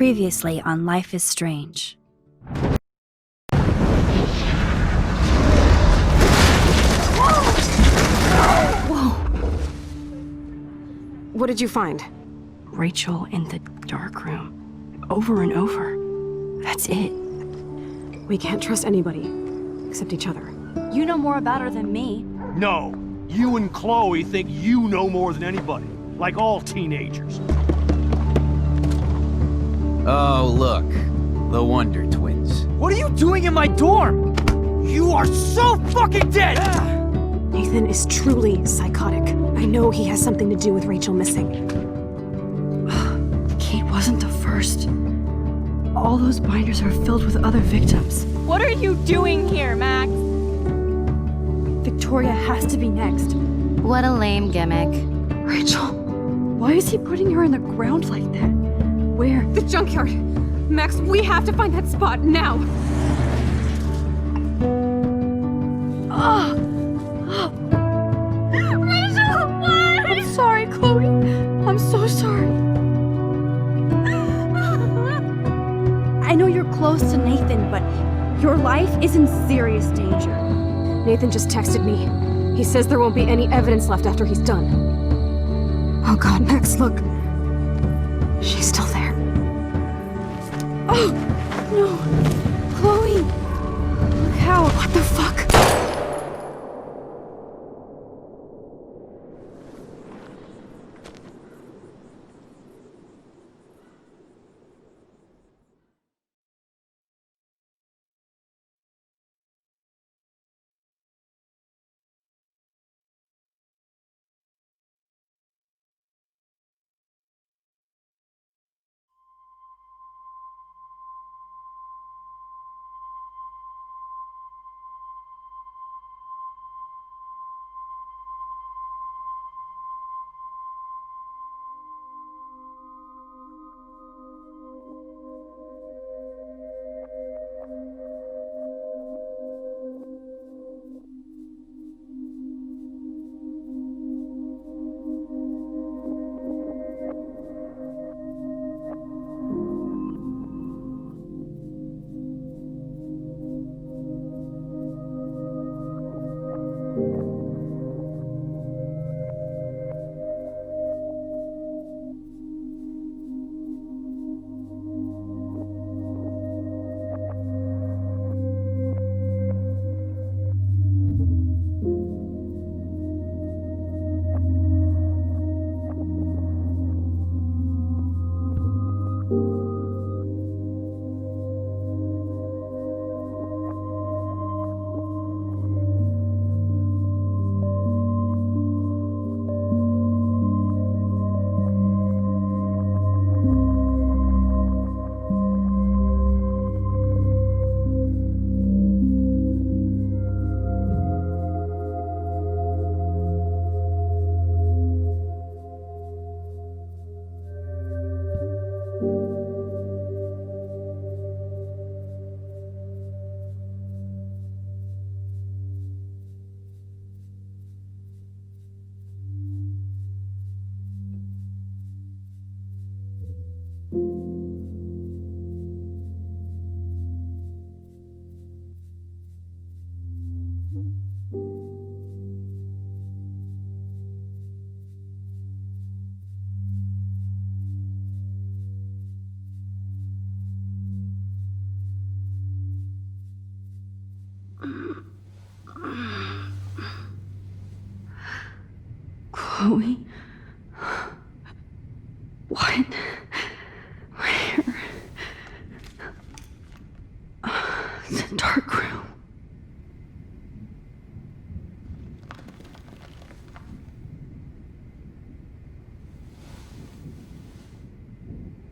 Previously on Life is Strange. Whoa! What did you find? Rachel in the dark room. Over and over. That's it. We can't trust anybody, except each other. You know more about her than me. No. You and Chloe think you know more than anybody. Like all teenagers. Oh, look. The Wonder Twins. What are you doing in my dorm? You are so fucking dead! Nathan is truly psychotic. I know he has something to do with Rachel missing. Kate wasn't the first. All those binders are filled with other victims. What are you doing here, Max? Victoria has to be next. What a lame gimmick. Rachel, why is he putting her in the ground like that? Where? The junkyard! Max, we have to find that spot now! Rachel, what? I'm sorry, Chloe. I'm so sorry. I know you're close to Nathan, but your life is in serious danger. Nathan just texted me. He says there won't be any evidence left after he's done. Oh god, Max, look. She's still there. Oh, no. Chloe. Look how. What the fuck? Chloe? What? Where? The dark room.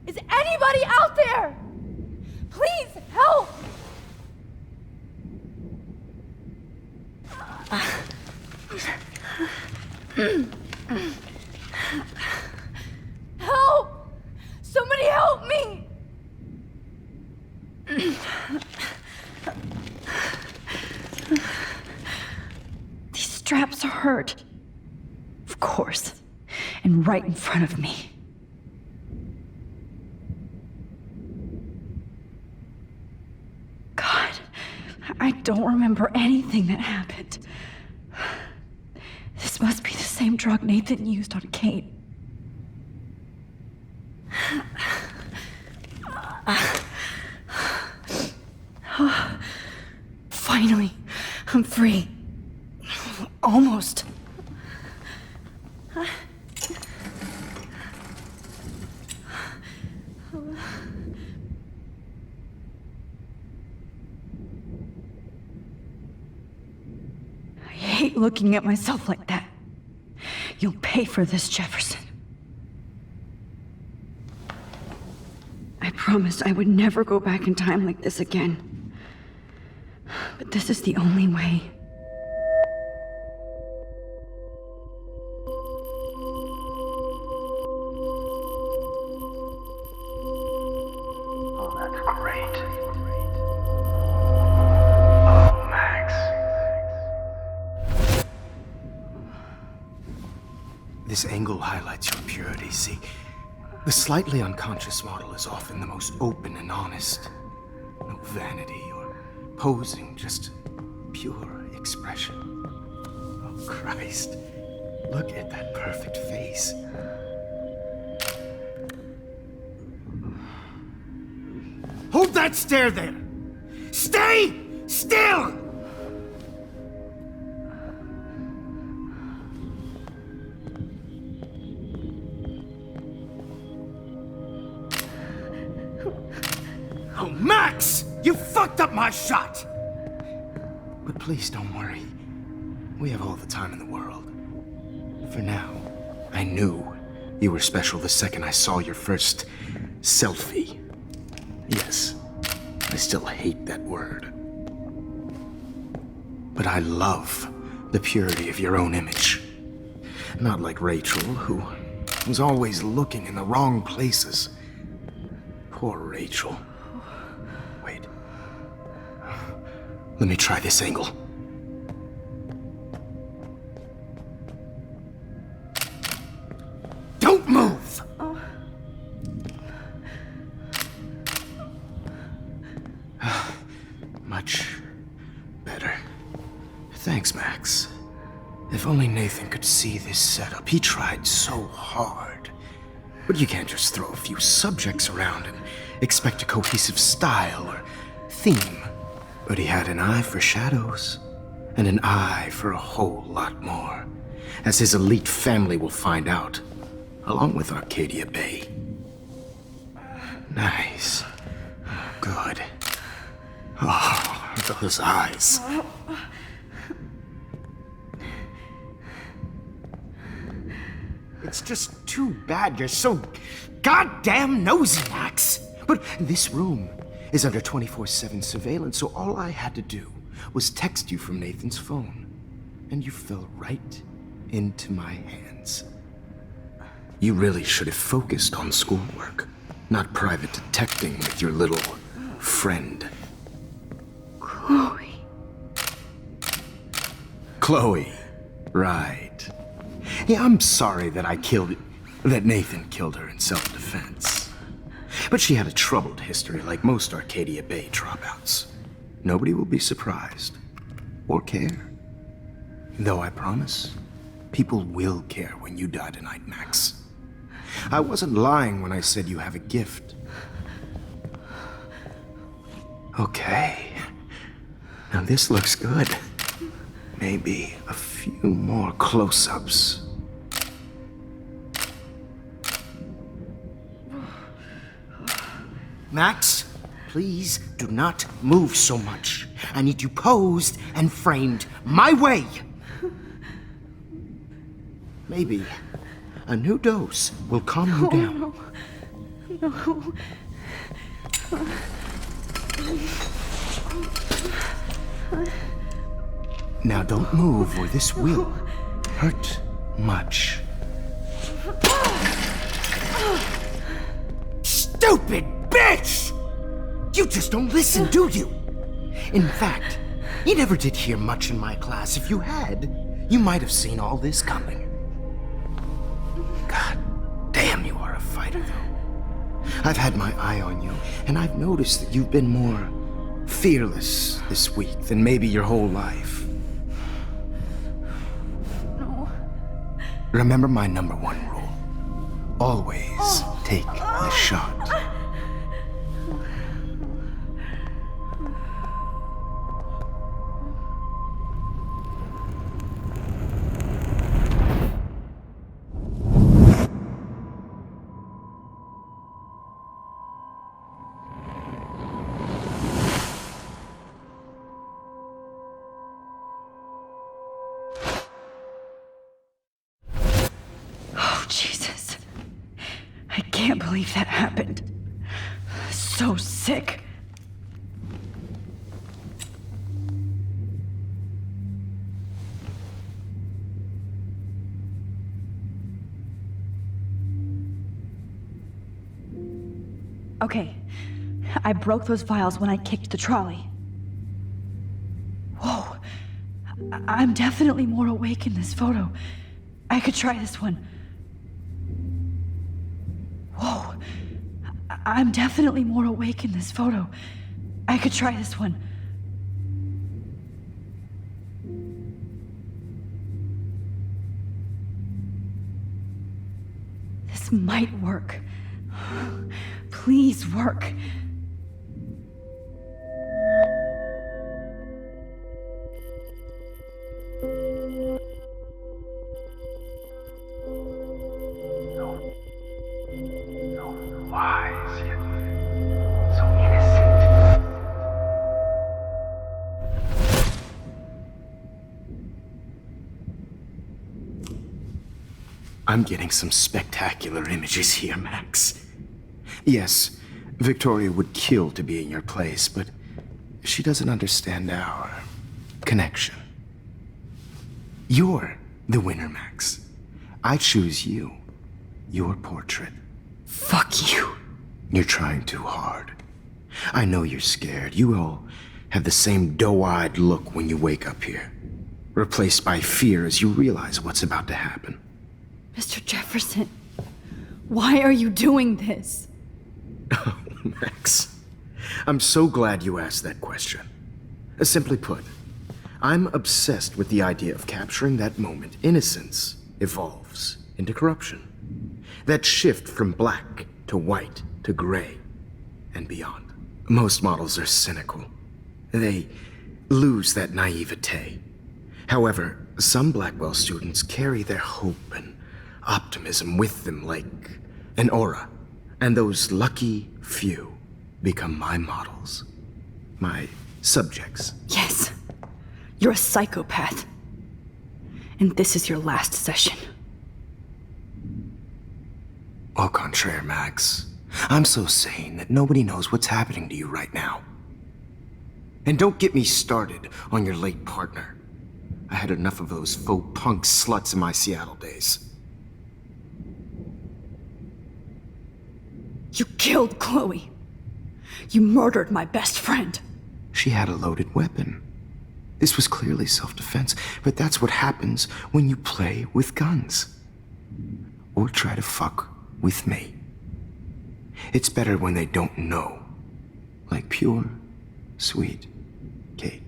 Is anybody out there? Please help! Help! Somebody help me! These straps hurt. Of course. And right in front of me. don't remember anything that happened. This must be the same drug Nathan used on Kate. Finally, I'm free. Almost. I hate looking at myself like that. You'll pay for this, Jefferson. I promised I would never go back in time like this again. But this is the only way. Oh, that's great. Oh, Max. This angle highlights your purity, see? The slightly unconscious model is often the most open and honest. No vanity or posing, just pure expression. Oh, Christ. Look at that perfect face. Hold that stare there! Stay still! Oh, Max! You fucked up my shot! But please don't worry. We have all the time in the world. For now, I knew you were special the second I saw your first selfie. Yes, I still hate that word. But I love the purity of your own image. Not like Rachel, who was always looking in the wrong places. Poor Rachel. Wait. Let me try this angle. Don't move! Much better. Thanks, Max. If only Nathan could see this setup. He tried so hard. But you can't just throw a few subjects around and expect a cohesive style or theme. But he had an eye for shadows, and an eye for a whole lot more, as his elite family will find out, along with Arcadia Bay. Nice. Good. Oh, those eyes. It's just too bad you're so goddamn nosy, Max. But this room is under 24/7 surveillance, so all I had to do was text you from Nathan's phone. And you fell right into my hands. You really should have focused on schoolwork, not private detecting with your little friend. Chloe. Chloe. Right. Yeah, I'm sorry that that Nathan killed her in self-defense. But she had a troubled history like most Arcadia Bay dropouts. Nobody will be surprised. Or care. Though I promise, people will care when you die tonight, Max. I wasn't lying when I said you have a gift. Okay. Now this looks good. Maybe a few more close-ups. Max, please do not move so much. I need you posed and framed my way. Maybe a new dose will calm you down. No. Now don't move or this will hurt much. Stupid bitch! You just don't listen, do you? In fact, you never did hear much in my class. If you had, you might have seen all this coming. God damn, you are a fighter, though. I've had my eye on you, and I've noticed that you've been more fearless this week than maybe your whole life. No. Remember my number one rule. Always take the shot. Oh, Jesus. I can't believe that happened. So sick. Okay. I broke those vials when I kicked the trolley. Whoa. I'm definitely more awake in this photo. I could try this one. Whoa. I'm definitely more awake in this photo. I could try this one. This might work. Please work. So wise, yet so innocent. I'm getting some spectacular images here, Max. Yes, Victoria would kill to be in your place, but she doesn't understand our connection. You're the winner, Max. I choose you. Your portrait. Fuck you. You're trying too hard. I know you're scared. You all have the same doe-eyed look when you wake up here, replaced by fear as you realize what's about to happen. Mr. Jefferson, why are you doing this? Oh, Max. I'm so glad you asked that question. Simply put, I'm obsessed with the idea of capturing that moment innocence evolves into corruption. That shift from black to white to gray and beyond. Most models are cynical. They lose that naivete. However, some Blackwell students carry their hope and optimism with them like an aura. And those lucky few become my models. My subjects. Yes, you're a psychopath. And this is your last session. Au contraire, Max. I'm so sane that nobody knows what's happening to you right now. And don't get me started on your late partner. I had enough of those faux punk sluts in my Seattle days. You killed Chloe. You murdered my best friend. She had a loaded weapon. This was clearly self-defense, but that's what happens when you play with guns. Or try to fuck with me. It's better when they don't know. Like pure, sweet Kate.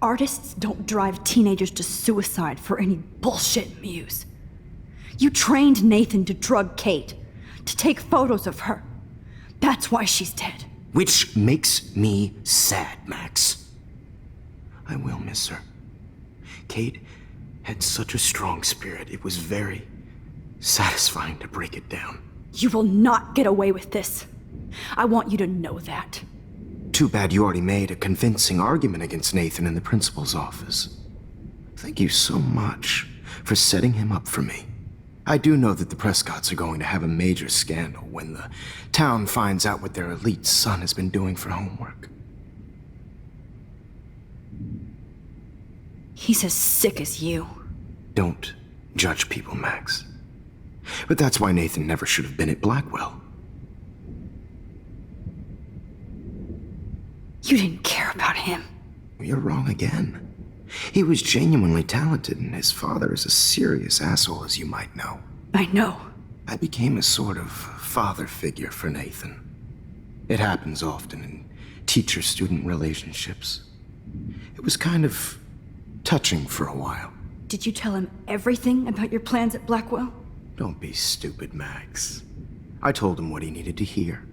Artists don't drive teenagers to suicide for any bullshit muse. You trained Nathan to drug Kate, to take photos of her. That's why she's dead. Which makes me sad, Max. I will miss her. Kate had such a strong spirit, it was very satisfying to break it down. You will not get away with this. I want you to know that. Too bad you already made a convincing argument against Nathan in the principal's office. Thank you so much for setting him up for me. I do know that the Prescotts are going to have a major scandal when the town finds out what their elite son has been doing for homework. He's as sick as you. Don't judge people, Max. But that's why Nathan never should have been at Blackwell. You didn't care about him. You're wrong again. He was genuinely talented, and his father is a serious asshole, as you might know. I know. I became a sort of father figure for Nathan. It happens often in teacher-student relationships. It was kind of touching for a while. Did you tell him everything about your plans at Blackwell? Don't be stupid, Max. I told him what he needed to hear.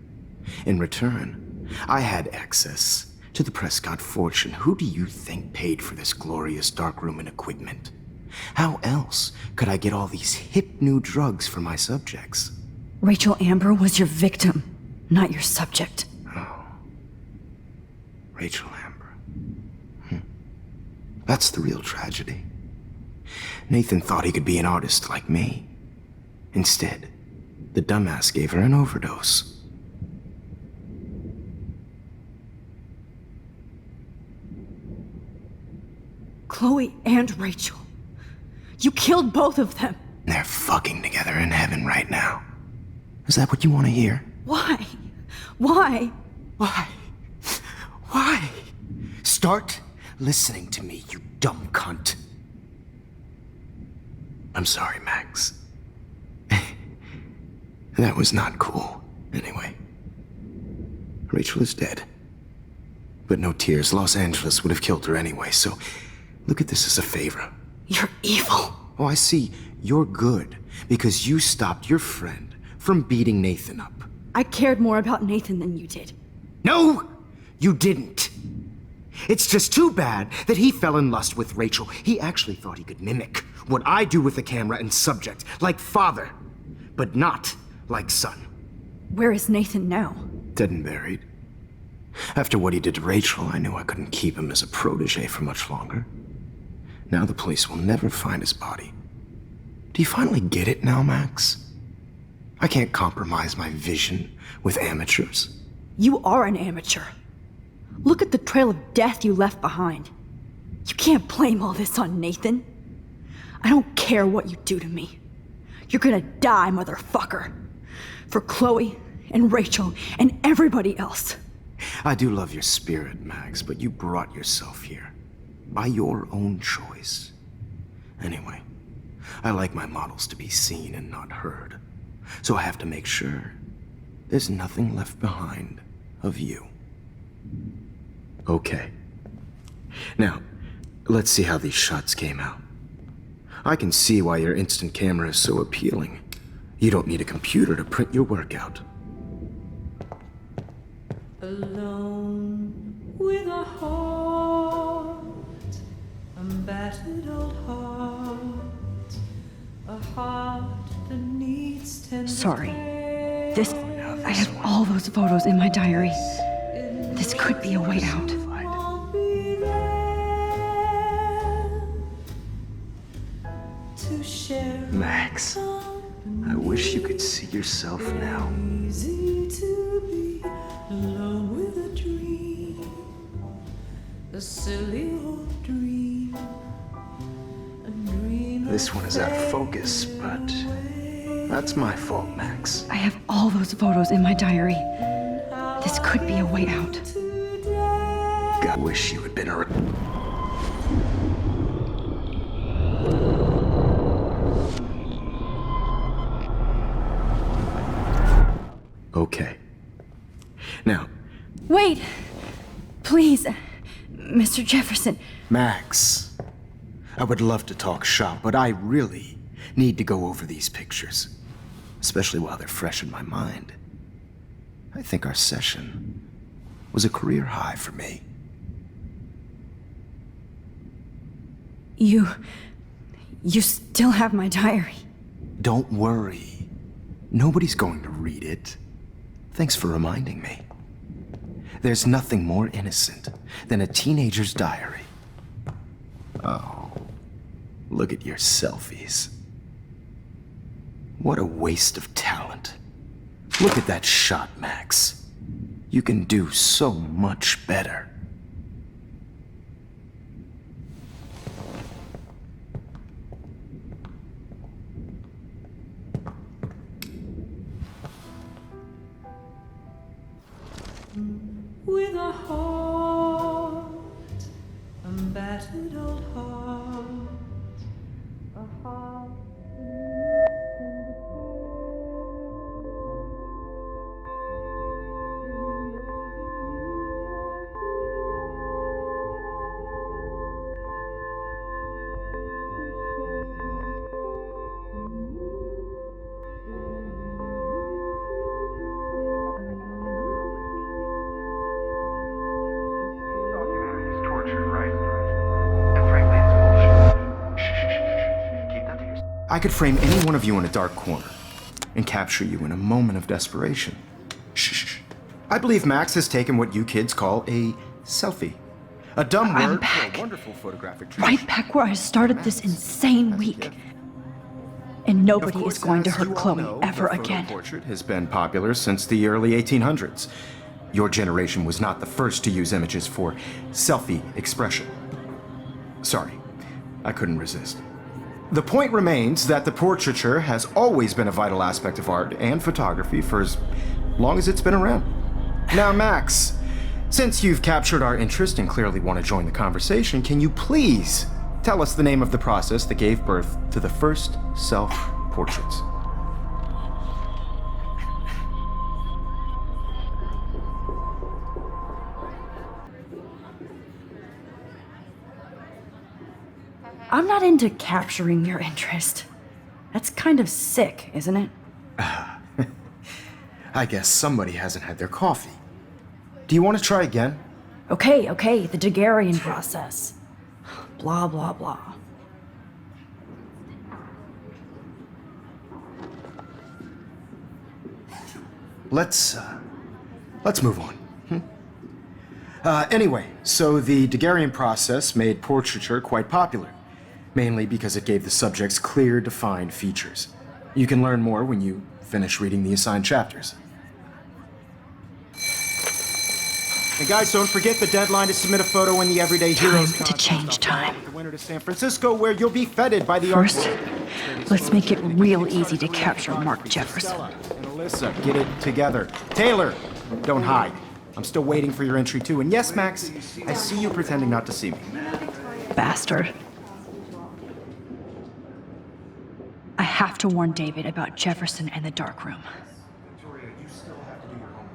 In return, I had access to the Prescott fortune. Who do you think paid for this glorious darkroom and equipment? How else could I get all these hip new drugs for my subjects? Rachel Amber was your victim, not your subject. Rachel Amber. That's the real tragedy. Nathan thought he could be an artist like me. Instead, the dumbass gave her an overdose. Chloe and Rachel. You killed both of them. They're fucking together in heaven right now. Is that what you want to hear? Why? Why? Why? Why? Start listening to me, you dumb cunt. I'm sorry, Max. That was not cool. Anyway, Rachel is dead. But no tears. Los Angeles would have killed her anyway, so look at this as a favor. You're evil. Oh, I see. You're good because you stopped your friend from beating Nathan up. I cared more about Nathan than you did. No, you didn't. It's just too bad that he fell in lust with Rachel. He actually thought he could mimic what I do with the camera and subject, like father, but not like son. Where is Nathan now? Dead and buried. After what he did to Rachel, I knew I couldn't keep him as a protege for much longer. Now the police will never find his body. Do you finally get it now, Max? I can't compromise my vision with amateurs. You are an amateur. Look at the trail of death you left behind. You can't blame all this on Nathan. I don't care what you do to me. You're gonna die, motherfucker. For Chloe and Rachel and everybody else. I do love your spirit, Max, but you brought yourself here. By your own choice. Anyway, I like my models to be seen and not heard. So I have to make sure there's nothing left behind of you. Okay. Now, let's see how these shots came out. I can see why your instant camera is so appealing. You don't need a computer to print your work out. Alone with a heart, a battered old heart, a heart that needs tender Sorry. care. I have all those photos in my diary. This could be a way out. Won't be there to share Max, I wish you could see yourself now. easy to be alone with a dream, a silly old dream, a dream. This one is out of focus, but that's my fault, Max. I have all those photos in my diary. This could be a way out. God, wish you had been a... Okay. Now, Wait! Please, Mr. Jefferson. Max, I would love to talk shop, but I really need to go over these pictures, especially while they're fresh in my mind. I think our session was a career high for me. You still have my diary. Don't worry. Nobody's going to read it. Thanks for reminding me. There's nothing more innocent than a teenager's diary. Oh, look at your selfies. What a waste of talent. Look at that shot, Max. You can do so much better. With a heart, a battered old heart, a heart that needs tender care. I could frame any one of you in a dark corner and capture you in a moment of desperation. Shh. I believe Max has taken what you kids call a selfie. A dumb I'm word back. for a wonderful photographic tradition. Right back where I started this insane week. And nobody is going to hurt Chloe ever again. The portrait has been popular since the early 1800s. Your generation was not the first to use images for selfie expression. Sorry, I couldn't resist. The point remains that the portraiture has always been a vital aspect of art and photography for as long as it's been around. Now, Max, since you've captured our interest and clearly want to join the conversation, can you please tell us the name of the process that gave birth to the first self-portraits? I'm not into capturing your interest. That's kind of sick, isn't it? I guess somebody hasn't had their coffee. Do you want to try again? Okay, the Daguerrean process. Blah, blah, blah. Let's move on. Anyway, so the Daguerrean process made portraiture quite popular, mainly because it gave the subjects clear, defined features. You can learn more when you finish reading the assigned chapters. And guys, don't forget the deadline to submit a photo in the Everyday Heroes Time to change time. The winter to San Francisco, where you'll be feted by the First, let's make it real easy to capture Mark Jefferson. And Alyssa, get it together. Taylor, don't hide. I'm still waiting for your entry too. And yes, Max, I see you pretending not to see me. Bastard. I have to warn David about Jefferson and the dark room. Victoria, you still have to do your homework.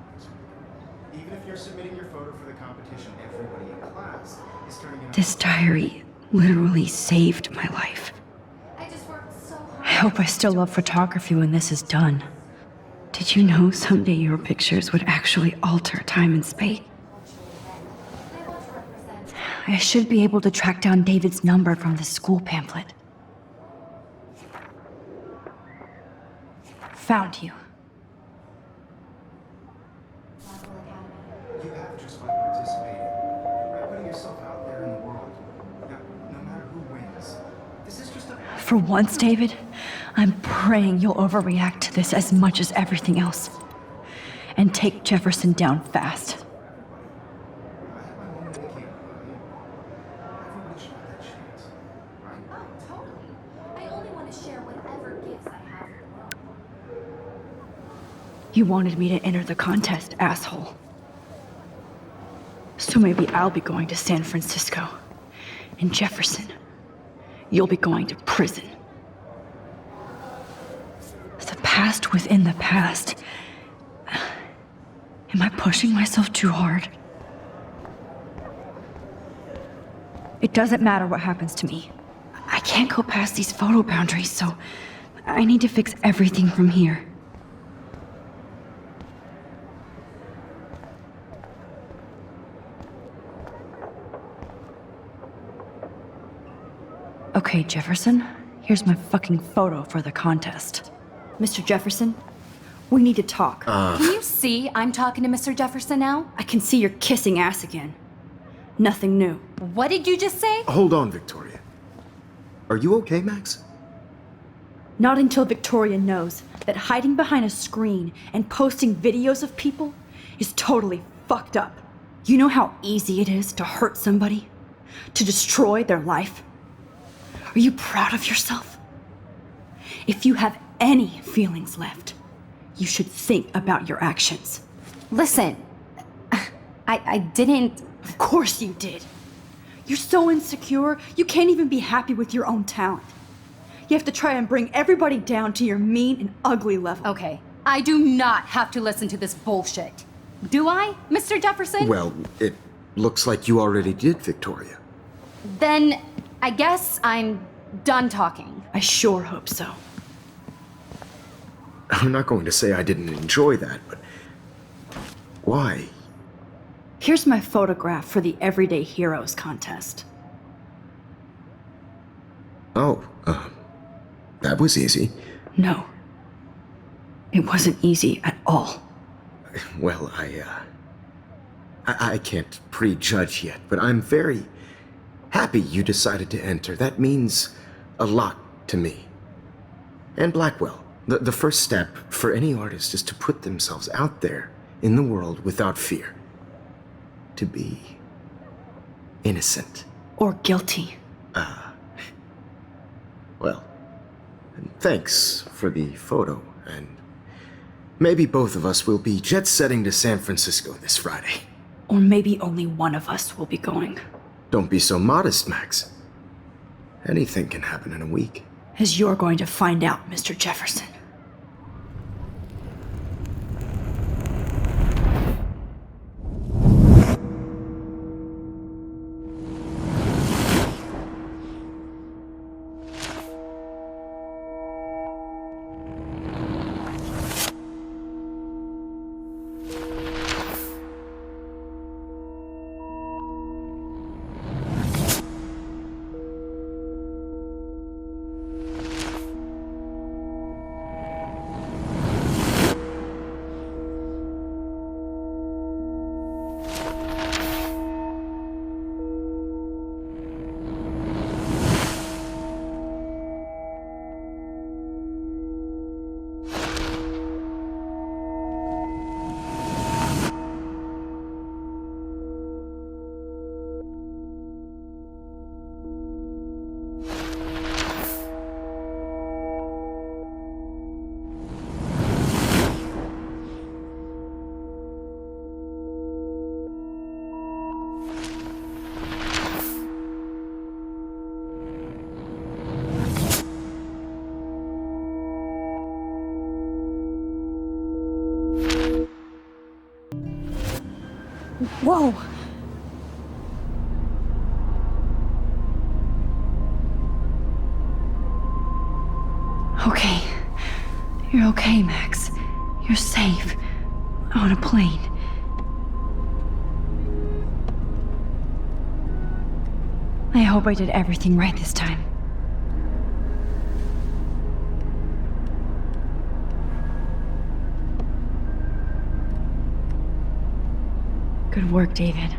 Even if you're submitting your photo for the competition, everybody in class is turning in. This diary literally saved my life. I hope I still love photography when this is done. Did you know someday your pictures would actually alter time and space? I should be able to track down David's number from the school pamphlet. Found you. You have just by participating, by putting yourself out there in the world. No matter who wins. This is just a... For once, David, I'm praying you'll overreact to this as much as everything else. And take Jefferson down fast. You wanted me to enter the contest, asshole. So maybe I'll be going to San Francisco. And Jefferson, you'll be going to prison. The past within the past. Am I pushing myself too hard? It doesn't matter what happens to me. I can't go past these photo boundaries, so I need to fix everything from here. Okay, Jefferson, here's my fucking photo for the contest. Mr. Jefferson, we need to talk. Can you see I'm talking to Mr. Jefferson now? I can see you're kissing ass again. Nothing new. What did you just say? Hold on, Victoria. Are you okay, Max? Not until Victoria knows that hiding behind a screen and posting videos of people is totally fucked up. You know how easy it is to hurt somebody? To destroy their life? Are you proud of yourself? If you have any feelings left, you should think about your actions. Listen, I didn't... Of course you did. You're so insecure, you can't even be happy with your own talent. You have to try and bring everybody down to your mean and ugly level. Okay, I do not have to listen to this bullshit. Do I, Mr. Jefferson? Well, it looks like you already did, Victoria. Then I guess I'm done talking. I sure hope so. I'm not going to say I didn't enjoy that, but why? Here's my photograph for the Everyday Heroes contest. Oh, that That was easy. No. It wasn't easy at all. Well, I can't prejudge yet, but I'm very happy you decided to enter. That means a lot to me. And Blackwell. The first step for any artist is to put themselves out there in the world without fear. To be innocent. Or guilty. Well, thanks for the photo, and maybe both of us will be jet-setting to San Francisco this Friday. Or maybe only one of us will be going. Don't be so modest, Max. Anything can happen in a week. As you're going to find out, Mr. Jefferson. Whoa! Okay. You're okay, Max. You're safe. On a plane. I hope I did everything right this time. Good work, David.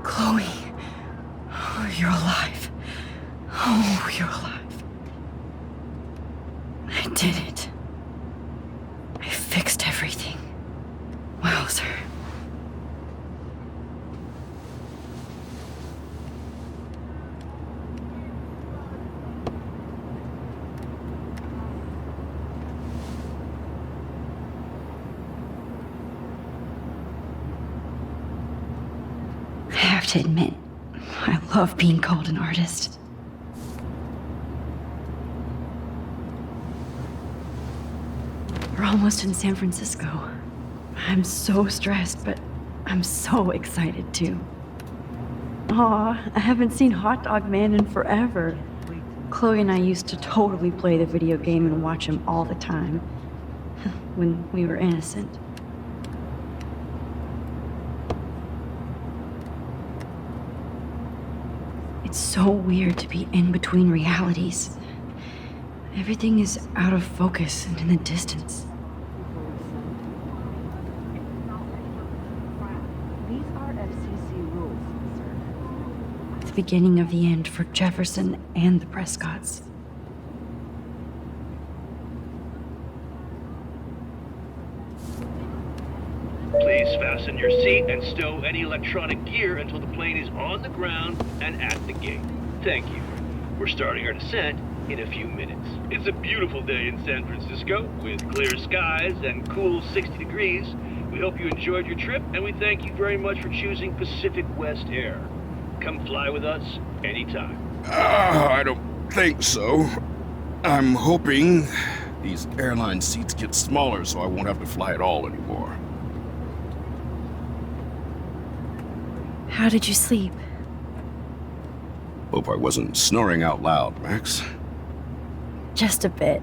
Chloe. Oh, you're alive. Oh, you're alive. I did it. I fixed everything. Wowzer. I have to admit, I love being called an artist. We're almost in San Francisco. I'm so stressed, but I'm so excited too. Aw, I haven't seen Hot Dog Man in forever. Chloe and I used to totally play the video game and watch him all the time. When we were innocent. It's so weird to be in between realities. Everything is out of focus and in the distance. These are FCC rules, sir. The beginning of the end for Jefferson and the Prescotts. Please fasten your seat and stow any electronic gear until the plane is on the ground and at the gate. Thank you. We're starting our descent in a few minutes. It's a beautiful day in San Francisco with clear skies and cool 60 degrees. We hope you enjoyed your trip, and we thank you very much for choosing Pacific West Air. Come fly with us anytime. I don't think so. I'm hoping these airline seats get smaller so I won't have to fly at all anymore. How did you sleep? Hope I wasn't snoring out loud, Max. Just a bit.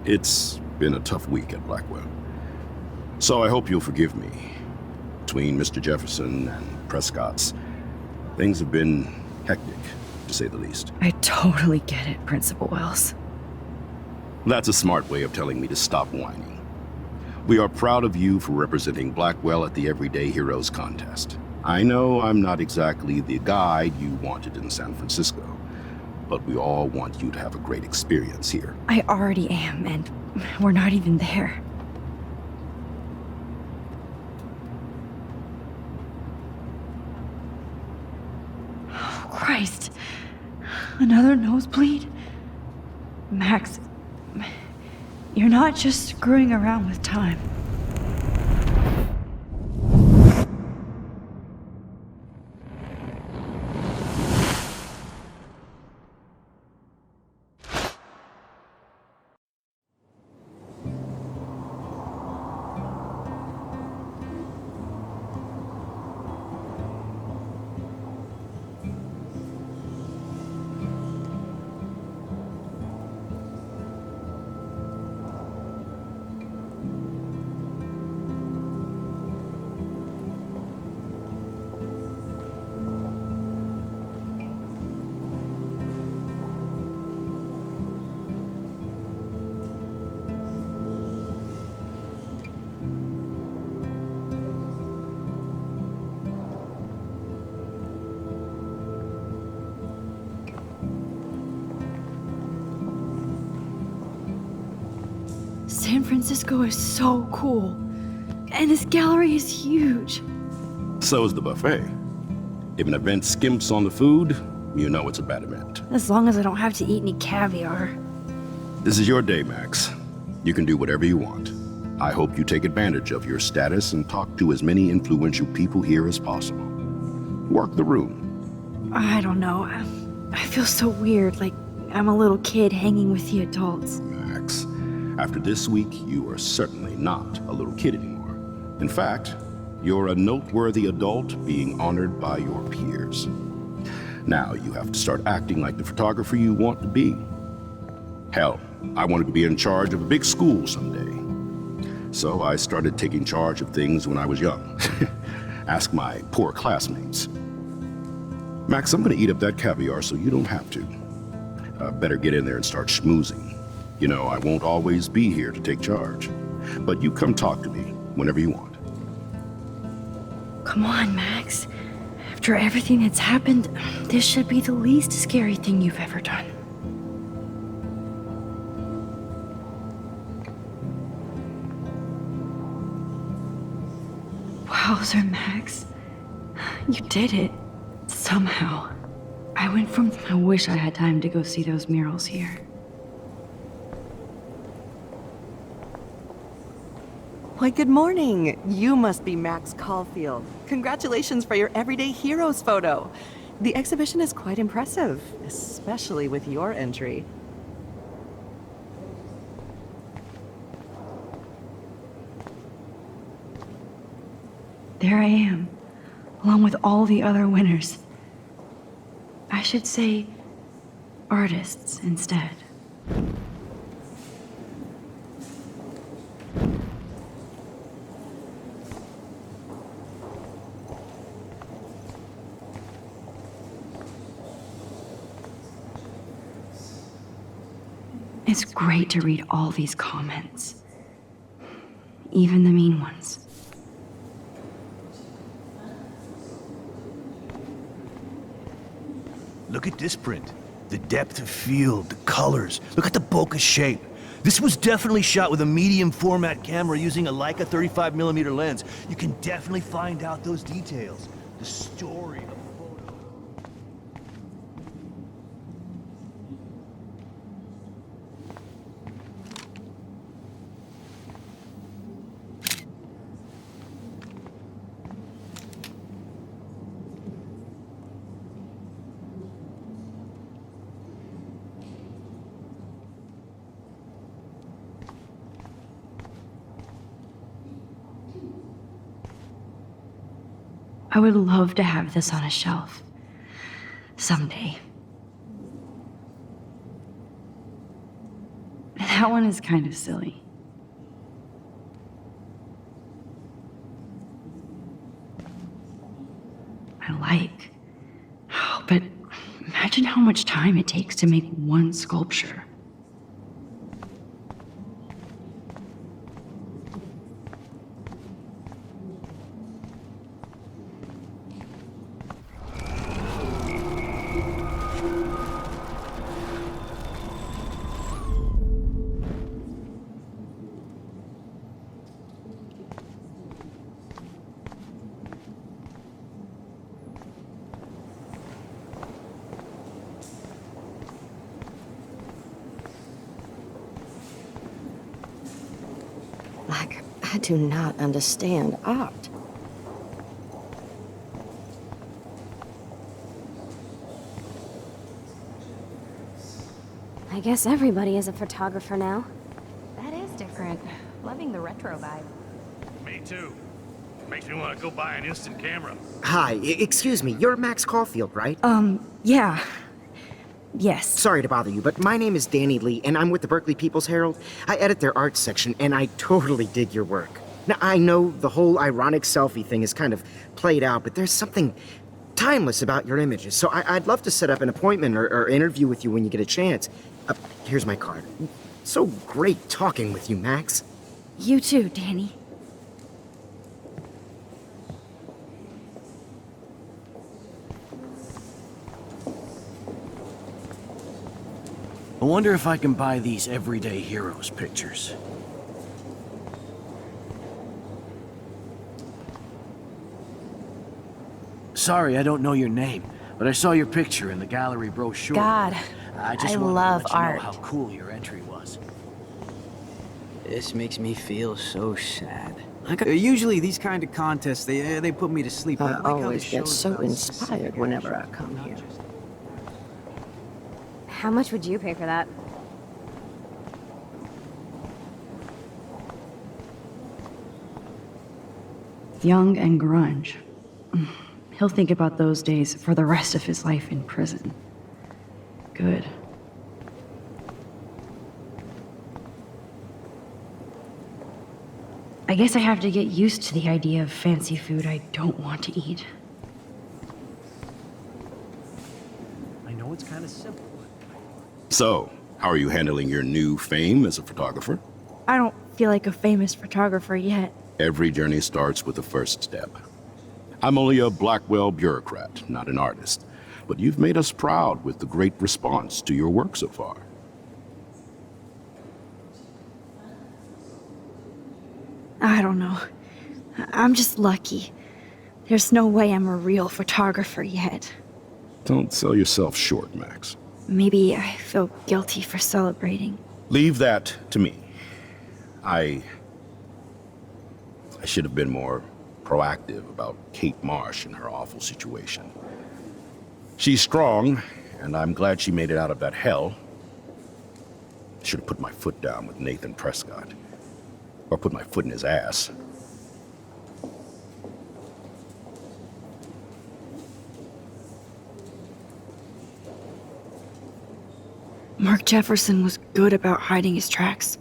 It's been a tough week at Blackwell. So I hope you'll forgive me. Between Mr. Jefferson and Prescott's, things have been hectic, to say the least. I totally get it, Principal Wells. That's a smart way of telling me to stop whining. We are proud of you for representing Blackwell at the Everyday Heroes contest. I know I'm not exactly the guide you wanted in San Francisco, but we all want you to have a great experience here. I already am, and we're not even there. Oh, Christ. Another nosebleed? Max, you're not just screwing around with time. San Francisco is so cool. And this gallery is huge. So is the buffet. If an event skimps on the food, you know it's a bad event. As long as I don't have to eat any caviar. This is your day, Max. You can do whatever you want. I hope you take advantage of your status and talk to as many influential people here as possible. Work the room. I don't know. I feel so weird, like I'm a little kid hanging with the adults. Max, after this week, you are certainly not a little kid anymore. In fact, you're a noteworthy adult being honored by your peers. Now you have to start acting like the photographer you want to be. Hell, I wanted to be in charge of a big school someday. So I started taking charge of things when I was young. Ask my poor classmates. Max, I'm gonna eat up that caviar so you don't have to. Better get in there and start schmoozing. You know, I won't always be here to take charge. But you come talk to me whenever you want. Come on, Max. After everything that's happened, this should be the least scary thing you've ever done. Wowzer, Max. You did it. Somehow. I went from, I wish I had time to go see those murals here. Why, good morning. You must be Max Caulfield. Congratulations for your Everyday Heroes photo. The exhibition is quite impressive, especially with your entry. There I am, along with all the other winners. I should say artists instead. It's great to read all these comments, even the mean ones. Look at this print. The depth of field, the colors. Look at the bokeh shape. This was definitely shot with a medium format camera using a Leica 35mm lens. You can definitely find out those details. The story of the photo. I would love to have this on a shelf. Someday. That one is kind of silly. I like. Oh, but imagine how much time it takes to make one sculpture. Like, I do not understand art. I guess everybody is a photographer now. That is different. Loving the retro vibe. Me too. Makes me want to go buy an instant camera. Hi, excuse me, you're Max Caulfield, right? Yeah. Yes. Sorry to bother you, but my name is Danny Lee, and I'm with the Berkeley People's Herald. I edit their arts section, and I totally dig your work. Now, I know the whole ironic selfie thing is kind of played out, but there's something timeless about your images, so I'd love to set up an appointment or interview with you when you get a chance. Here's my card. So great talking with you, Max. You too, Danny. I wonder if I can buy these everyday heroes pictures. Sorry, I don't know your name, but I saw your picture in the gallery brochure. God, I just I wanted love to let you art. know how cool your entry was. This makes me feel so sad. Usually these kind of contests, they put me to sleep. I like how this always get show's so about inspired society, whenever I come here. How much would you pay for that? Young and grunge. He'll think about those days for the rest of his life in prison. Good. I guess I have to get used to the idea of fancy food I don't want to eat. I know it's kind of simple. So, how are you handling your new fame as a photographer? I don't feel like a famous photographer yet. Every journey starts with the first step. I'm only a Blackwell bureaucrat, not an artist, but you've made us proud with the great response to your work so far. I don't know. I'm just lucky. There's no way I'm a real photographer yet. Don't sell yourself short, Max. Maybe I feel guilty for celebrating. Leave that to me. I should have been more proactive about Kate Marsh and her awful situation. She's strong, and I'm glad she made it out of that hell. Should have put my foot down with Nathan Prescott. Or put my foot in his ass. Mark Jefferson was good about hiding his tracks.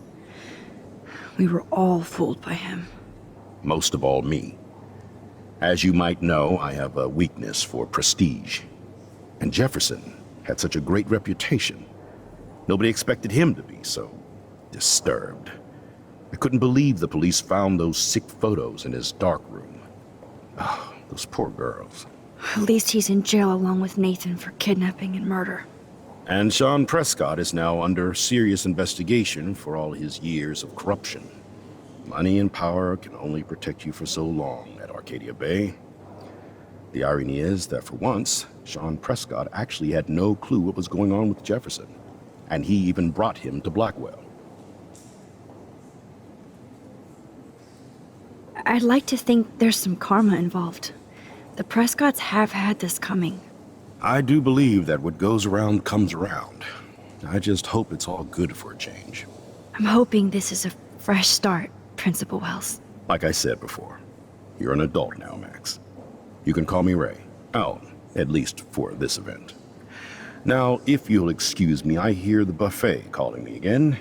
We were all fooled by him. Most of all, me. As you might know, I have a weakness for prestige. And Jefferson had such a great reputation. Nobody expected him to be so disturbed. I couldn't believe the police found those sick photos in his dark room. Oh, those poor girls. At least he's in jail along with Nathan for kidnapping and murder. And Sean Prescott is now under serious investigation for all his years of corruption. Money and power can only protect you for so long at Arcadia Bay. The irony is that for once, Sean Prescott actually had no clue what was going on with Jefferson, and he even brought him to Blackwell. I'd like to think there's some karma involved. The Prescotts have had this coming. I do believe that what goes around comes around. I just hope it's all good for a change. I'm hoping this is a fresh start, Principal Wells. Like I said before, you're an adult now, Max. You can call me Ray. Oh, at least for this event. Now, if you'll excuse me, I hear the buffet calling me again.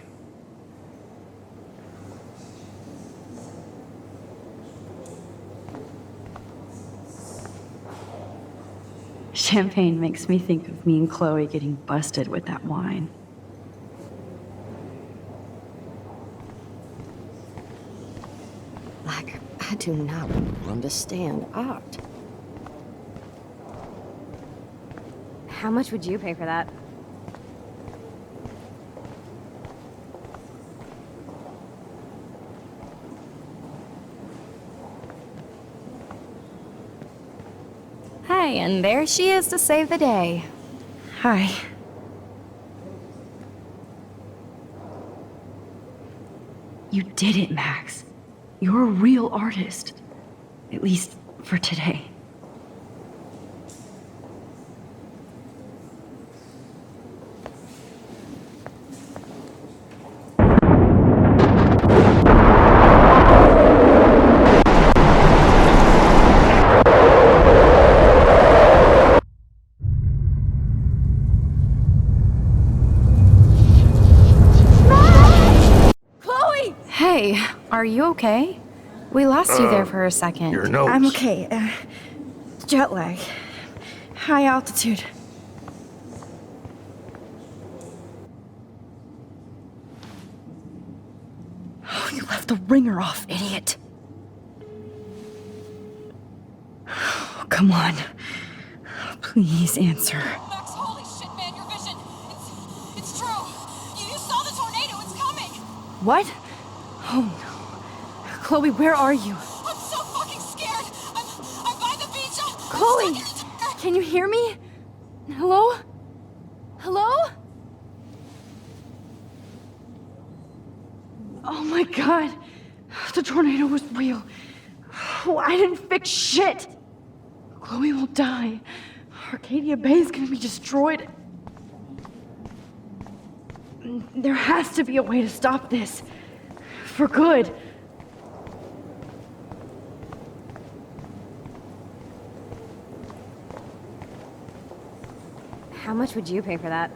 champagne makes me think of me and Chloe getting busted with that wine. Like, I do not understand art. How much would you pay for that? Hey, and there she is to save the day. Hi. You did it, Max. You're a real artist. At least for today. Chloe! Hey, are you okay? We lost you there for a second. Your nose. I'm okay. Jet lag. High altitude. Oh, you left the ringer off, idiot. Oh, come on. Please answer. Max, holy shit, man, your vision. It's true. You saw the tornado. It's coming. What? Oh no. Chloe, where are you? I'm so fucking scared. I'm by the beach. Chloe! Can you hear me? Hello? Hello? Oh my god. The tornado was real. Oh, I didn't fix shit. Chloe will die. Arcadia Bay is gonna be destroyed. There has to be a way to stop this. For good. How much would you pay for that?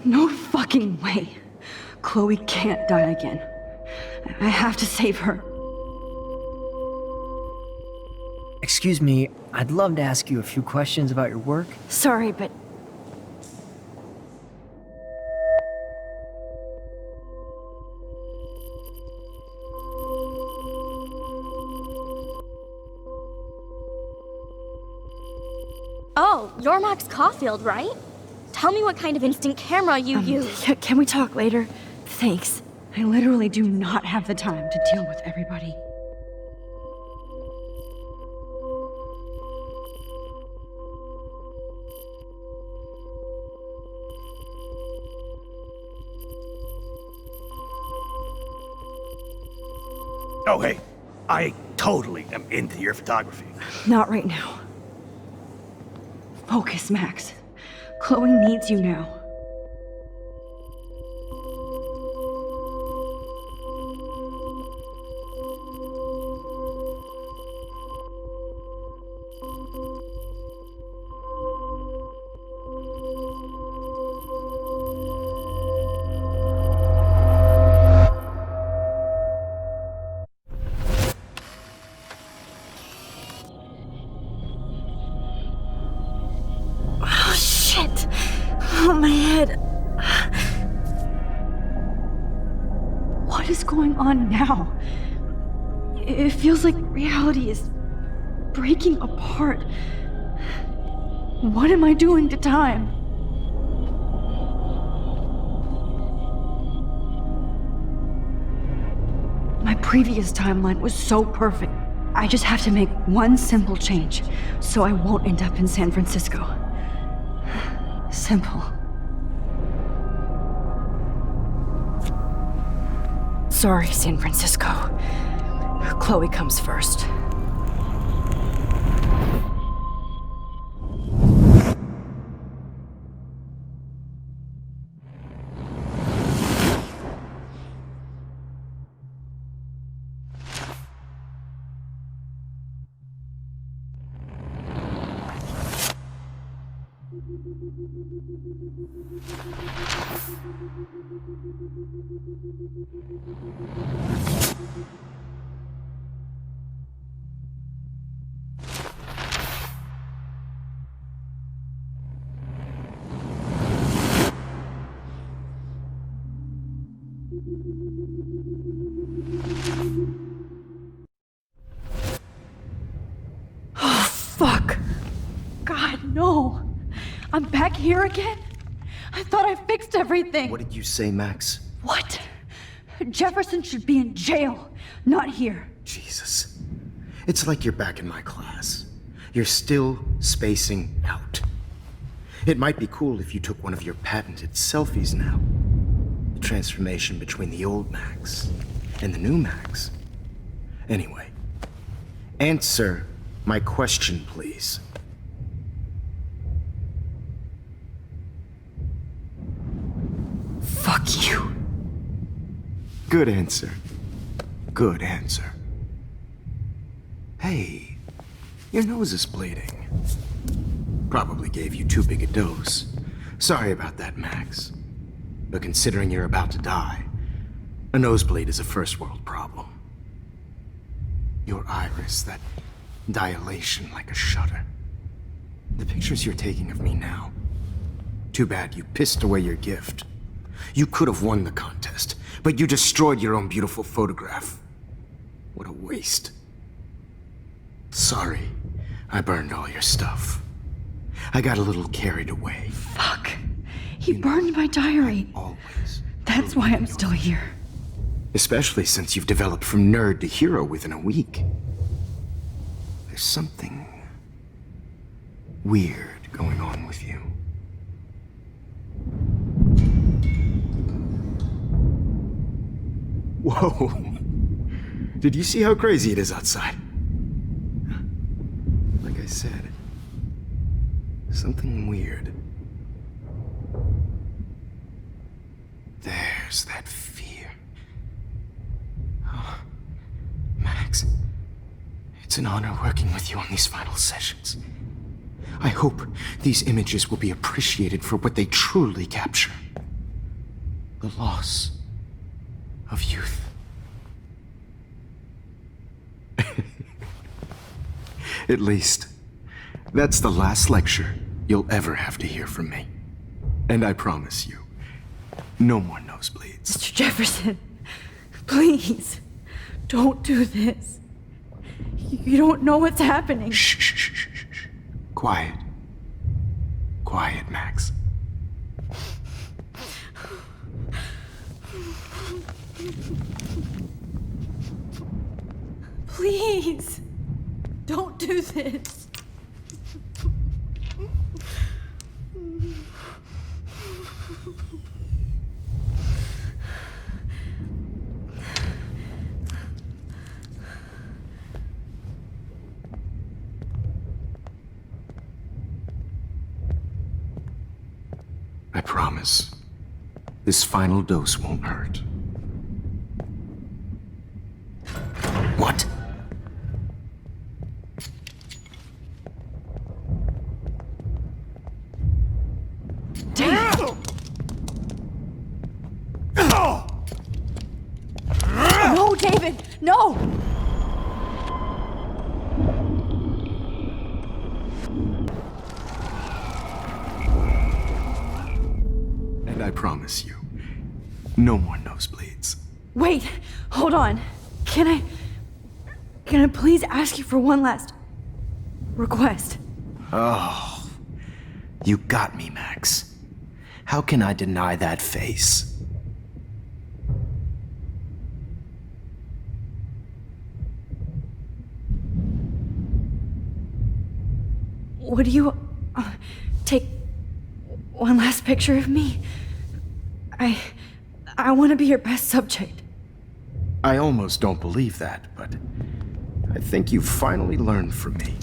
No fucking way. Chloe can't die again. I have to save her. Excuse me, I'd love to ask you a few questions about your work. Sorry, but Oh, you're Max Caulfield, right? Tell me what kind of instant camera you use. Can we talk later? Thanks. I literally do not have the time to deal with everybody. Oh, hey, I totally am into your photography. Not right now. Focus, Max. Chloe needs you now. oh shit. Oh, my head. What is going on now? It feels like reality is breaking apart. What am I doing to time? My previous timeline was so perfect. I just have to make one simple change, so I won't end up in San Francisco. Simple. Sorry, San Francisco. Chloe comes first. Oh, fuck. God, no. I'm back here again? I thought I fixed everything. What did you say, Max? What? Jefferson should be in jail, not here. Jesus. It's like you're back in my class. You're still spacing out. It might be cool if you took one of your patented selfies now. The transformation between the old Max and the new Max. Anyway, answer my question, please. Fuck you. Good answer. Good answer. Hey, your nose is bleeding. Probably gave you too big a dose. Sorry about that, Max. But considering you're about to die, a nosebleed is a first world problem. Your iris, that dilation like a shutter. The pictures you're taking of me now. Too bad you pissed away your gift. You could have won the contest, but you destroyed your own beautiful photograph. What a waste. Sorry, I burned all your stuff. I got a little carried away. Fuck. He burned my diary. Always. That's why I'm still here. Especially since you've developed from nerd to hero within a week. There's something weird going on with you. Whoa. Did you see how crazy it is outside? Like I said, something weird. There's that fear. Oh, Max, it's an honor working with you on these final sessions. I hope these images will be appreciated for what they truly capture. The loss of youth. At least, that's the last lecture you'll ever have to hear from me. And I promise you, no more nosebleeds. Mr. Jefferson, please, don't do this. You don't know what's happening. Shh, shh, shh, shh, shh. Quiet. Quiet, Max. Please, don't do this. I promise, this final dose won't hurt. What? No, David, no! And I promise you, no more nosebleeds. Wait, hold on. Can I please ask you for one last request? Oh, you got me, Max. How can I deny that face? Would you take one last picture of me? I want to be your best subject. I almost don't believe that, but I think you've finally learned from me.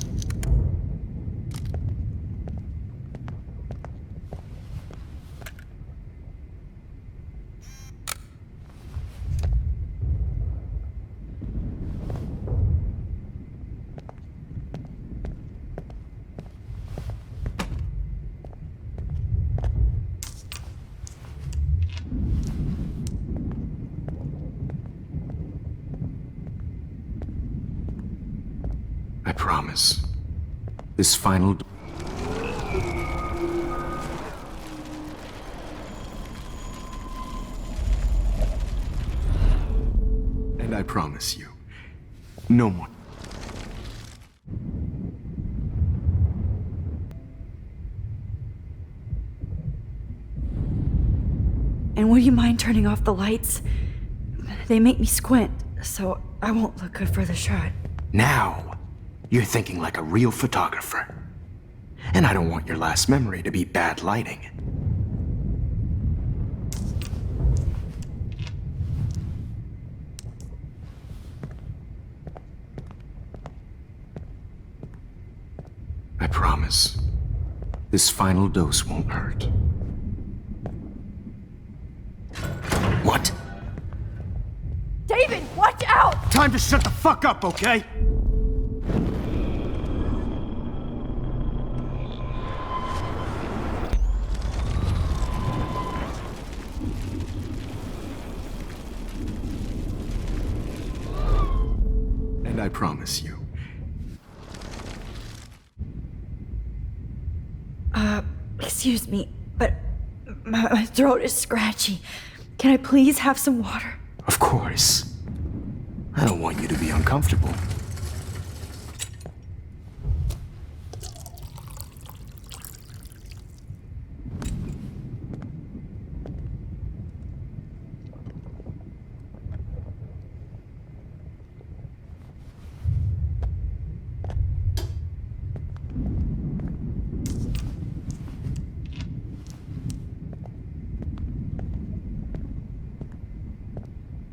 I promise. This final... And I promise you, no more. And would you mind turning off the lights? They make me squint, so I won't look good for the shot. Now, you're thinking like a real photographer. And I don't want your last memory to be bad lighting. I promise, this final dose won't hurt. What? David, watch out! Time to shut the fuck up, okay? And I promise you. Excuse me, but my throat is scratchy. Can I please have some water? Of course. I don't want you to be uncomfortable.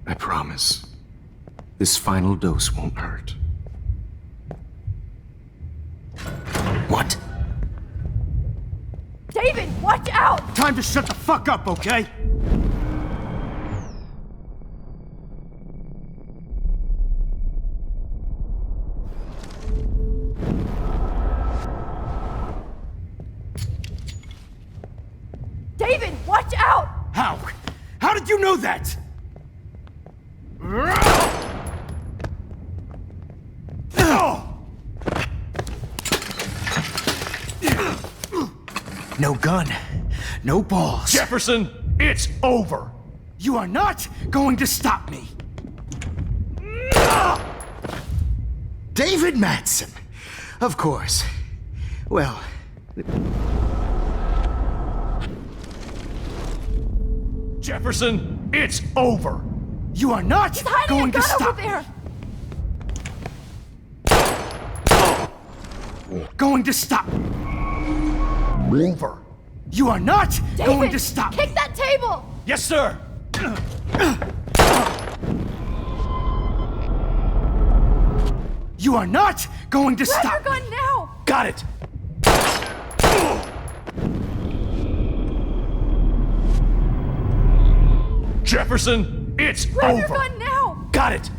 I promise, this final dose won't hurt. What? David, watch out! Time to shut the fuck up, okay? David, watch out! How? How did you know that? No gun, no balls. Jefferson, it's over. You are not going to stop me. David Madsen. Of course. Well... Jefferson, it's over. You are not He's hiding going a gun to stop over there! Going to stop. Over. You are not David, going to stop. kick that table! Yes, sir. You are not going to Grab stop. your gun now! Got it. Jefferson, it's Grab over. your gun now! Got it.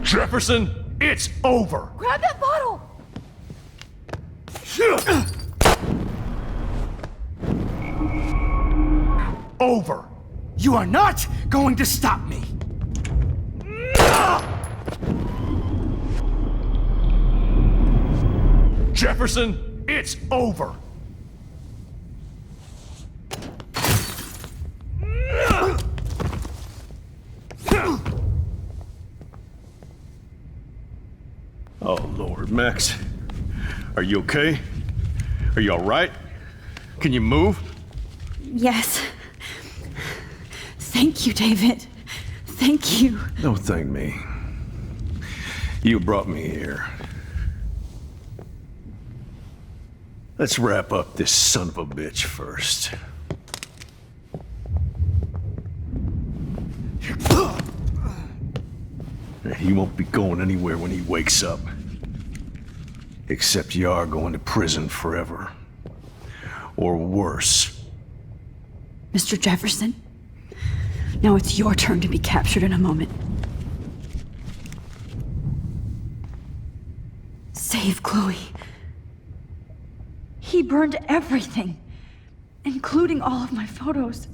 Jefferson, it's over. Grab that bottle! Over. You are not going to stop me. Jefferson, it's over. Oh, Lord, Max. Are you okay? Are you all right? Can you move? Yes. Thank you, David. Thank you. Don't thank me. You brought me here. Let's wrap up this son of a bitch first. He won't be going anywhere when he wakes up. Except you are going to prison forever. Or worse. Mr. Jefferson, now it's your turn to be captured in a moment. Save Chloe. He burned everything, including all of my photos.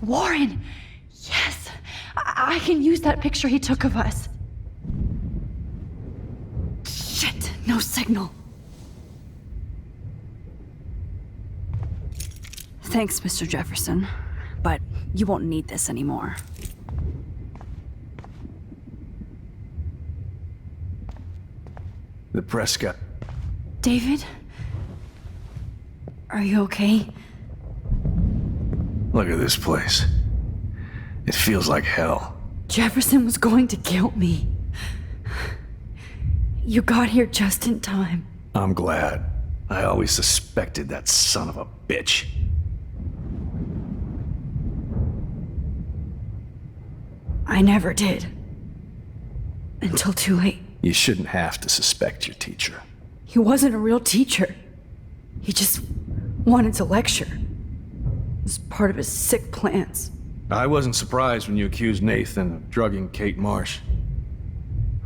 Warren, yes, I can use that picture he took of us. Shit, no signal. Thanks, Mr. Jefferson, but you won't need this anymore. The Prescott. David? Are you okay? Look at this place. It feels like hell. Jefferson was going to kill me. You got here just in time. I'm glad. I always suspected that son of a bitch. I never did. Until too late. You shouldn't have to suspect your teacher. He wasn't a real teacher. He just wanted to lecture. It was part of his sick plans. I wasn't surprised when you accused Nathan of drugging Kate Marsh.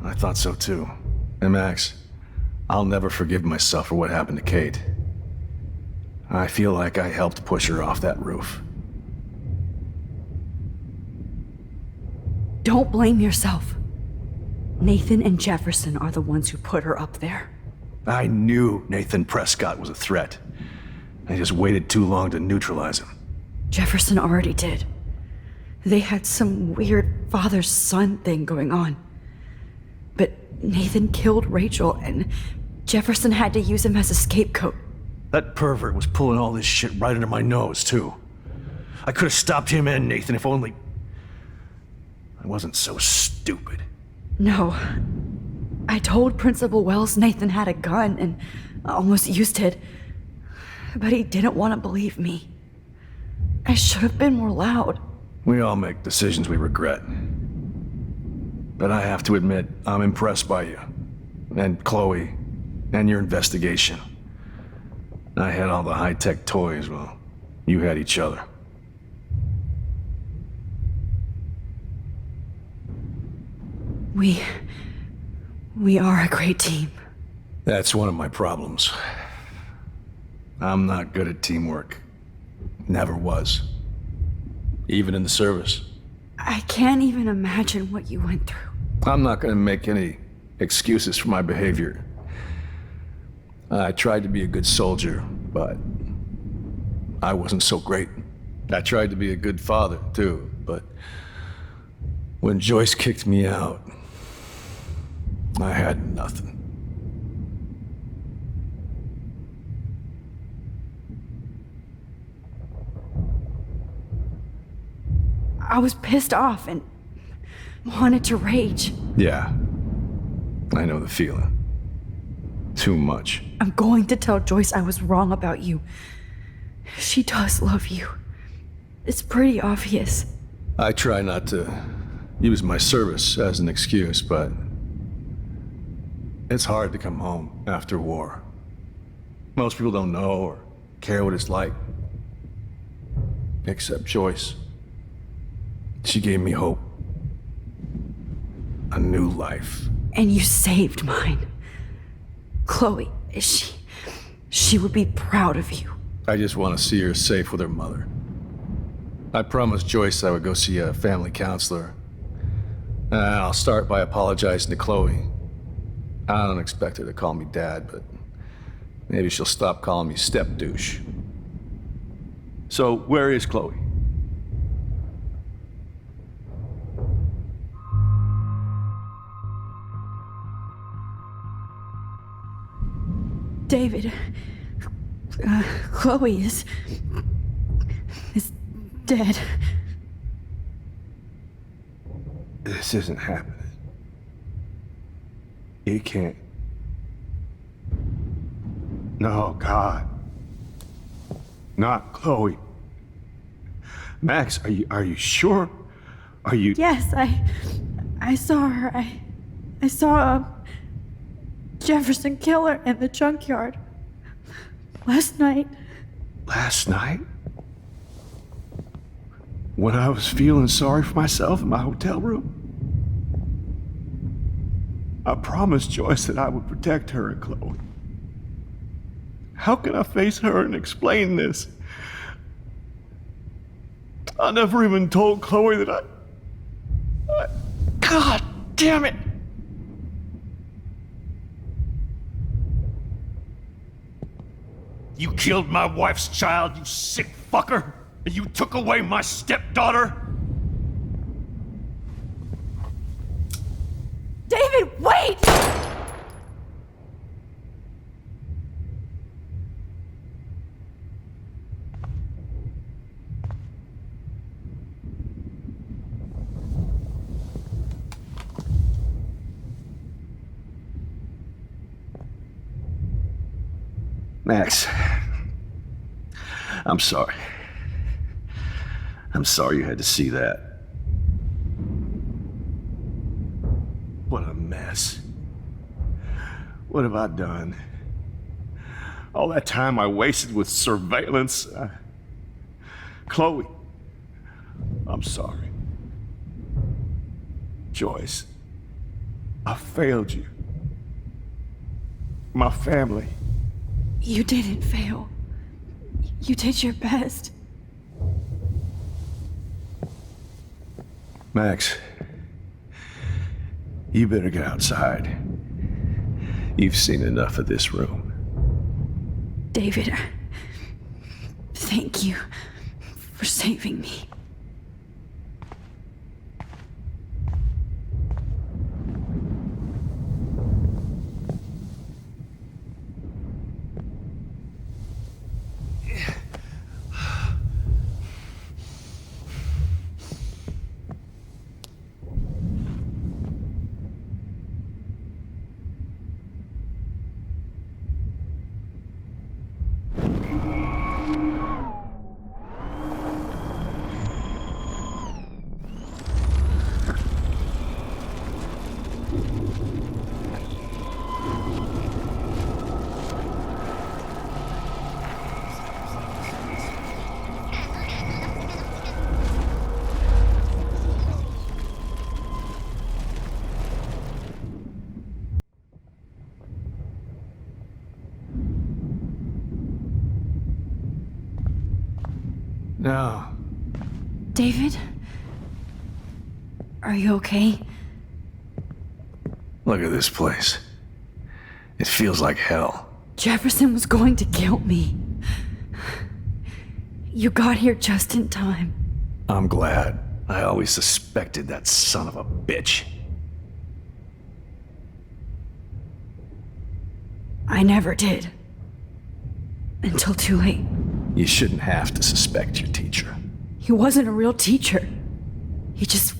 I thought so too. And Max, I'll never forgive myself for what happened to Kate. I feel like I helped push her off that roof. Don't blame yourself. Nathan and Jefferson are the ones who put her up there. I knew Nathan Prescott was a threat. I just waited too long to neutralize him. Jefferson already did. They had some weird father-son thing going on. But Nathan killed Rachel, and Jefferson had to use him as a scapegoat. That pervert was pulling all this shit right under my nose, too. I could have stopped him and Nathan if only I wasn't so stupid. No. I told Principal Wells Nathan had a gun and almost used it. But he didn't want to believe me. I should have been more loud. We all make decisions we regret. But I have to admit, I'm impressed by you. And Chloe. And your investigation. I had all the high-tech toys, well, you had each other. We are a great team. That's one of my problems. I'm not good at teamwork. Never was. Even in the service. I can't even imagine what you went through. I'm not gonna make any excuses for my behavior. I tried to be a good soldier, but I wasn't so great. I tried to be a good father, too, but when Joyce kicked me out, I had nothing. I was pissed off and wanted to rage. Yeah, I know the feeling. Too much. I'm going to tell Joyce I was wrong about you. She does love you. It's pretty obvious. I try not to use my service as an excuse, but it's hard to come home after war. Most people don't know or care what it's like. Except Joyce. She gave me hope. A new life. And you saved mine. Chloe, she would be proud of you. I just want to see her safe with her mother. I promised Joyce I would go see a family counselor. And I'll start by apologizing to Chloe. I don't expect her to call me Dad, but maybe she'll stop calling me step douche. So, where is Chloe? David, Chloe is dead. This isn't happening. It can't. No, God. Not Chloe. Max, are you sure? Are you? Yes, I saw her. I saw Jefferson kill her in the junkyard last night. Last night? When I was feeling sorry for myself in my hotel room? I promised Joyce that I would protect her and Chloe. How can I face her and explain this? I never even told Chloe that God damn it! You killed my wife's child, you sick fucker! And you took away my stepdaughter? David, wait! Max, I'm sorry. I'm sorry you had to see that. What a mess. What have I done? All that time I wasted with surveillance. Chloe, I'm sorry. Joyce, I failed you. My family. You didn't fail. You did your best. Max, you better get outside. You've seen enough of this room. David, thank you for saving me. No. David? Are you okay? Look at this place. It feels like hell. Jefferson was going to kill me. You got here just in time. I'm glad. I always suspected that son of a bitch. I never did. Until too late. You shouldn't have to suspect your teacher. He wasn't a real teacher. He just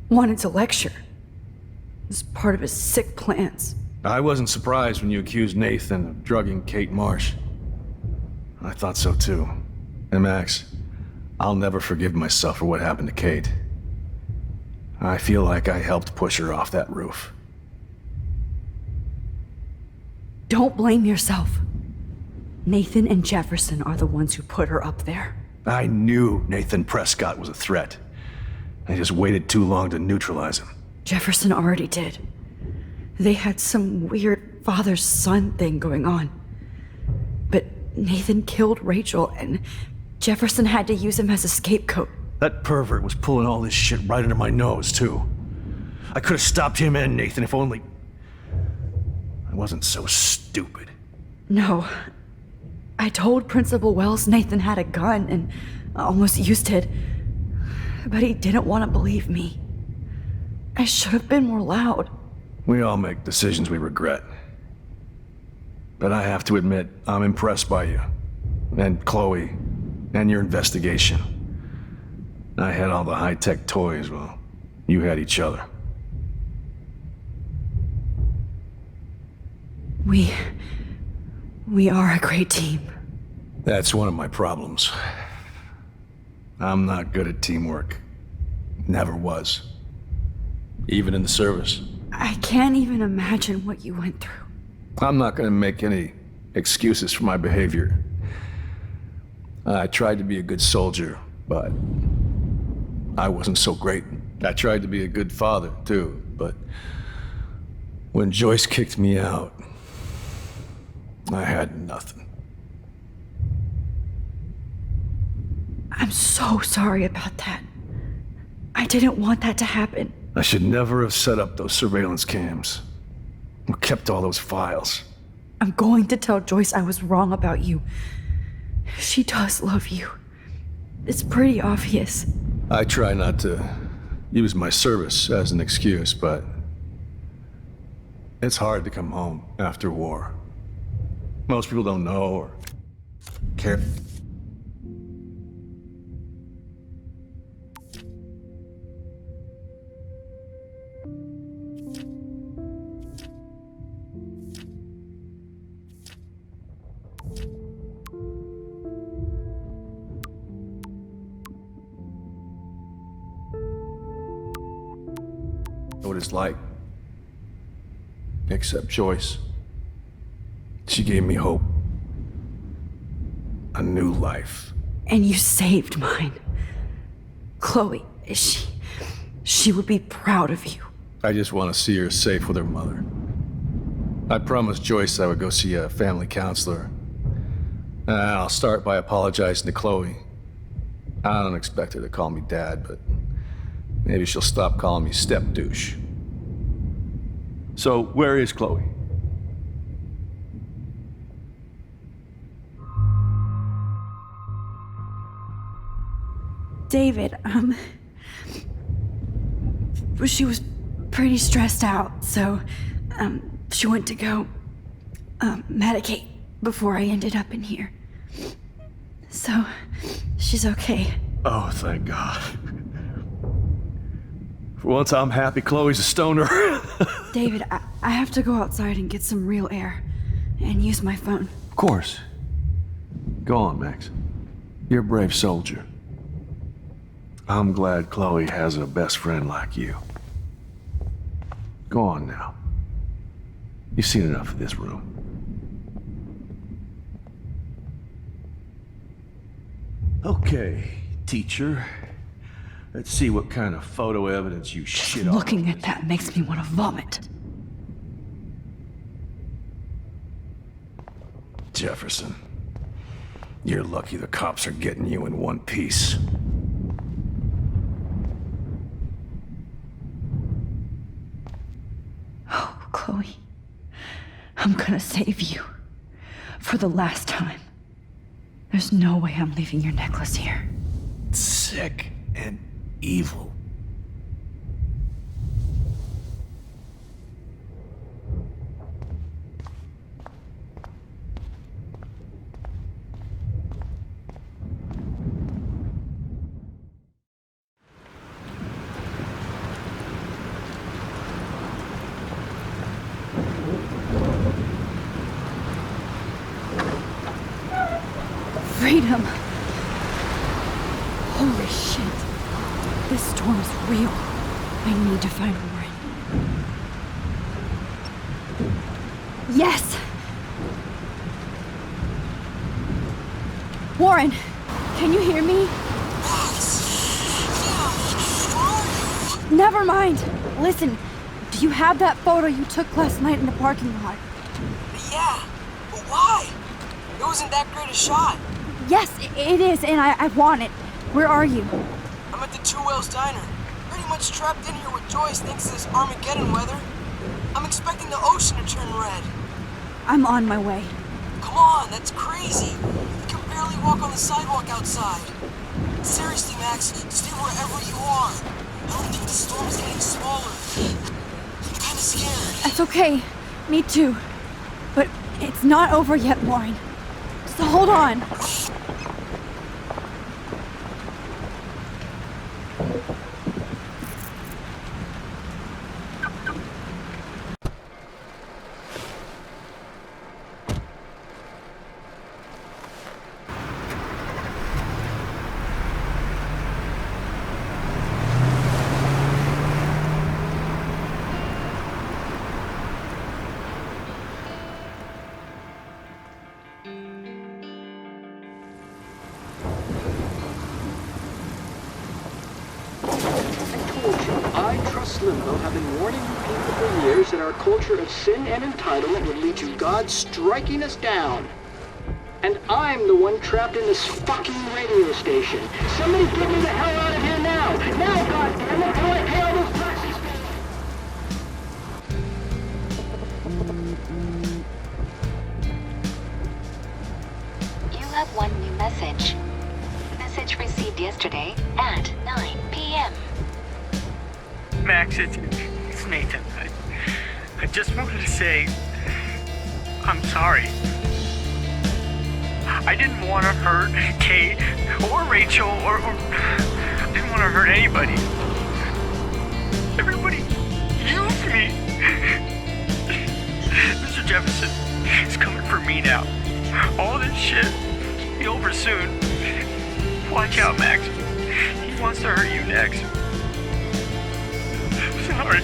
wanted to lecture. It was part of his sick plans. I wasn't surprised when you accused Nathan of drugging Kate Marsh. I thought so too. And Max, I'll never forgive myself for what happened to Kate. I feel like I helped push her off that roof. Don't blame yourself. Nathan and Jefferson are the ones who put her up there. I knew Nathan Prescott was a threat. I just waited too long to neutralize him. Jefferson already did. They had some weird father-son thing going on. But Nathan killed Rachel, and Jefferson had to use him as a scapegoat. That pervert was pulling all this shit right under my nose, too. I could have stopped him and Nathan if only I wasn't so stupid. No. I told Principal Wells Nathan had a gun and almost used it. But he didn't want to believe me. I should have been more loud. We all make decisions we regret. But I have to admit, I'm impressed by you. And Chloe. And your investigation. I had all the high-tech toys, well, you had each other. We are a great team. That's one of my problems. I'm not good at teamwork. Never was. Even in the service. I can't even imagine what you went through. I'm not gonna make any excuses for my behavior. I tried to be a good soldier, but I wasn't so great. I tried to be a good father, too, but when Joyce kicked me out, I had nothing. I'm so sorry about that. I didn't want that to happen. I should never have set up those surveillance cams. Or kept all those files. I'm going to tell Joyce I was wrong about you. She does love you. It's pretty obvious. I try not to use my service as an excuse, but it's hard to come home after war. Most people don't know or care. What it's like. Except Joyce. She gave me hope. A new life. And you saved mine. Chloe, she would be proud of you. I just want to see her safe with her mother. I promised Joyce I would go see a family counselor. I'll start by apologizing to Chloe. I don't expect her to call me Dad, but maybe she'll stop calling me step douche. So, where is Chloe? David, she was pretty stressed out, so, she went to go, medicate before I ended up in here. So, she's okay. Oh, thank God. For once, I'm happy Chloe's a stoner. David, I have to go outside and get some real air and use my phone. Of course. Go on, Max. You're a brave soldier. I'm glad Chloe has a best friend like you. Go on now. You've seen enough of this room. Okay, teacher. Let's see what kind of photo evidence you shit on. Looking at that makes me want to vomit. Jefferson. You're lucky the cops are getting you in one piece. Oh, Chloe. I'm gonna save you. For the last time. There's no way I'm leaving your necklace here. Sick and evil. Freedom! Holy shit. This storm is real. I need to find Warren. Yes! Warren, can you hear me? Never mind. Listen, do you have that photo you took last night in the parking lot? Yeah, but why? It wasn't that great a shot. Yes, it is, and I want it. Where are you? I'm at the Two Whales Diner. Pretty much trapped in here with Joyce thanks to this Armageddon weather. I'm expecting the ocean to turn red. I'm on my way. Come on, that's crazy. You can barely walk on the sidewalk outside. Seriously, Max, stay wherever you are. I don't think the storm is getting smaller. I'm kinda scared. That's okay. Me too. But it's not over yet, Warren. So hold on. Limbo have been warning you people for years that our culture of sin and entitlement would lead to God striking us down. And I'm the one trapped in this fucking radio station. Somebody get me the hell out of here now! Now, goddammit, till I pay all those taxes! have one new message. Message received yesterday at 9 p.m. Max, it's Nathan. I just wanted to say I'm sorry. I didn't want to hurt Kate or Rachel or I didn't want to hurt anybody. Everybody used me. Mr. Jefferson is coming for me now. All this shit will be over soon. Watch out, Max. He wants to hurt you next. Sorry.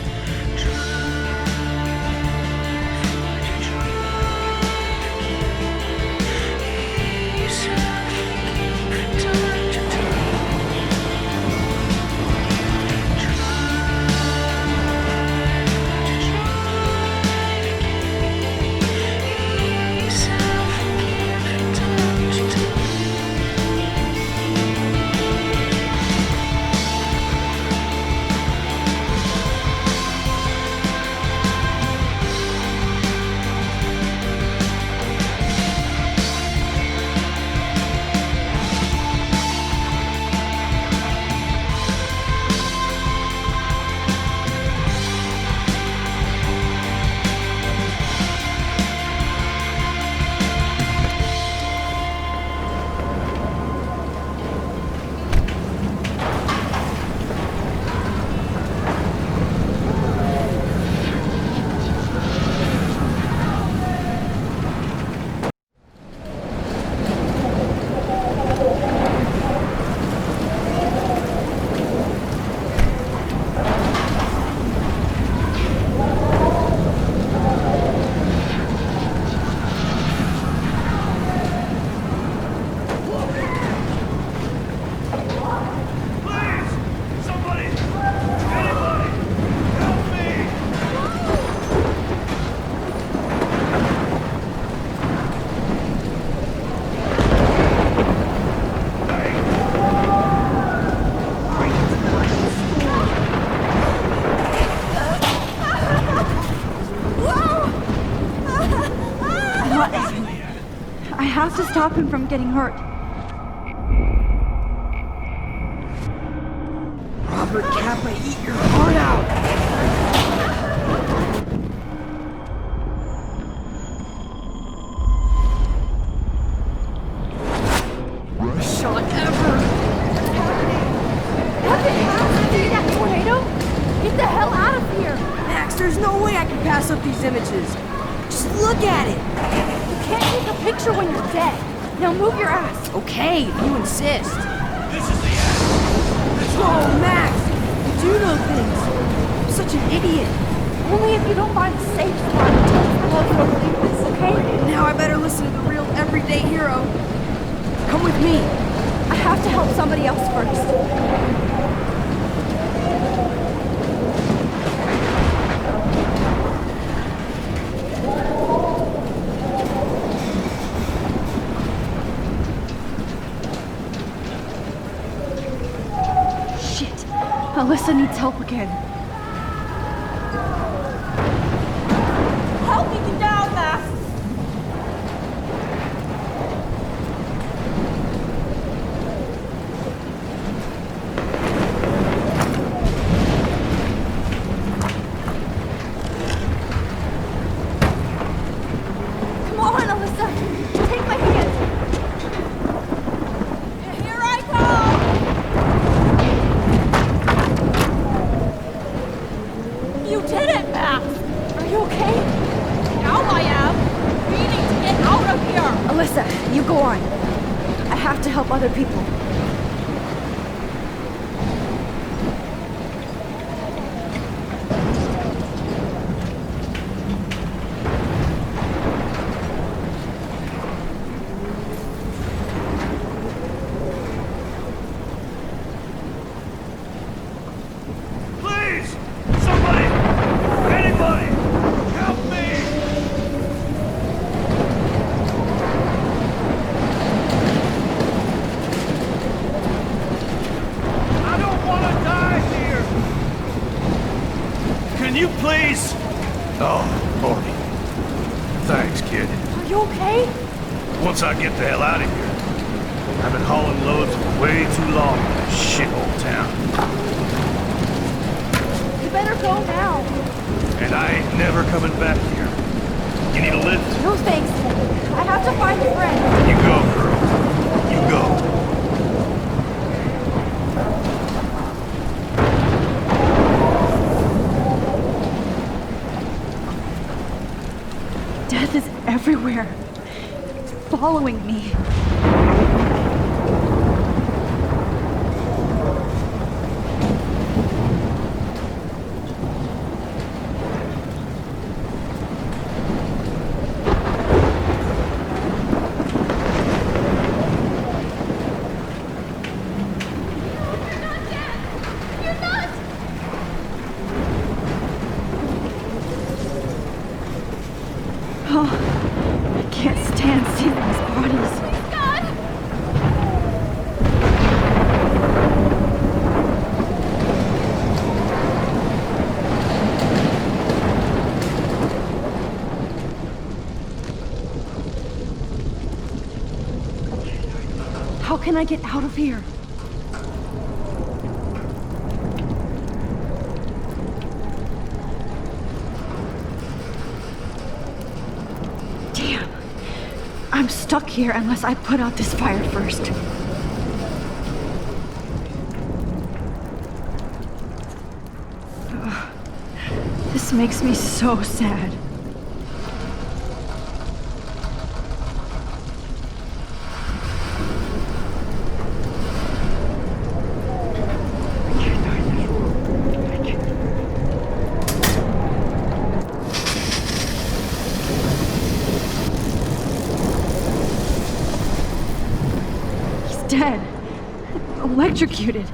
I have to stop him from getting hurt. Robert Kappa, eat your heart out! Worst shot ever! What the hell? See that tornado? Get the hell out of here! Max, there's no way I can pass up these images. Just look at it! You can't take a picture when you're dead. Now move your ass. Okay, if you insist. This is the end. Whoa, Max! You do know things. I'm such an idiot. Only if you don't find a safe spot until I love you will believe this, okay? Now I better listen to the real everyday hero. Come with me. I have to help somebody else first. Alyssa needs help again. Help me get down, Max! Come on, Alyssa! Take my hand! Here I come! You did it, Max! Are you okay? Now I am! We need to get out of here! Alyssa, you go on. I have to help other people. Can you please? Oh, Lordy. Thanks, kid. Are you okay? Once I get the hell out of here, I've been hauling loads for way too long in this shithole town. You better go now. And I ain't never coming back here. You need a lift? No thanks. I have to find a friend. You go, girl. You go. Death is everywhere. It's following me. Oh, I can't stand seeing these bodies. How can I get out of here? Damn. I'm stuck here unless I put out this fire first. Ugh. This makes me so sad. Dead. Electrocuted.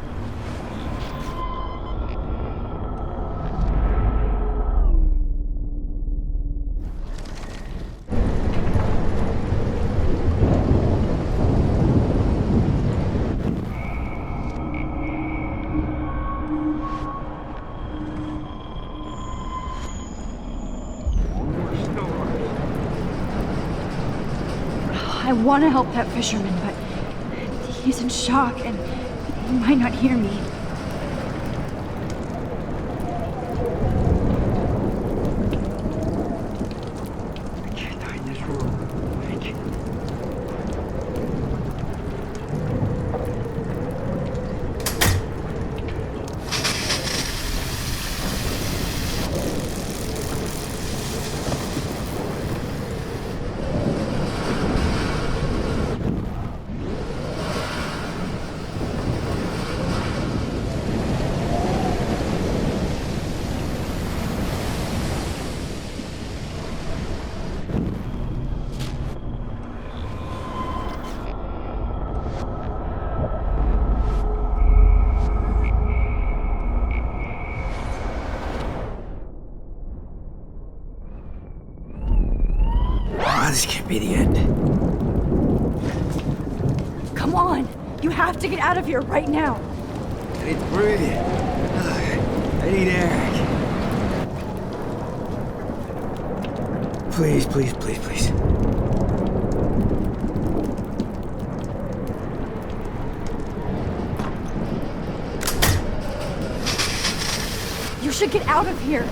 I want to help that fisherman, but he's in shock and he might not hear me. I can't die in this room. I can't. This can't be the end. Come on! You have to get out of here right now! I need to breathe. I need air. Please, please, please, please. You should get out of here!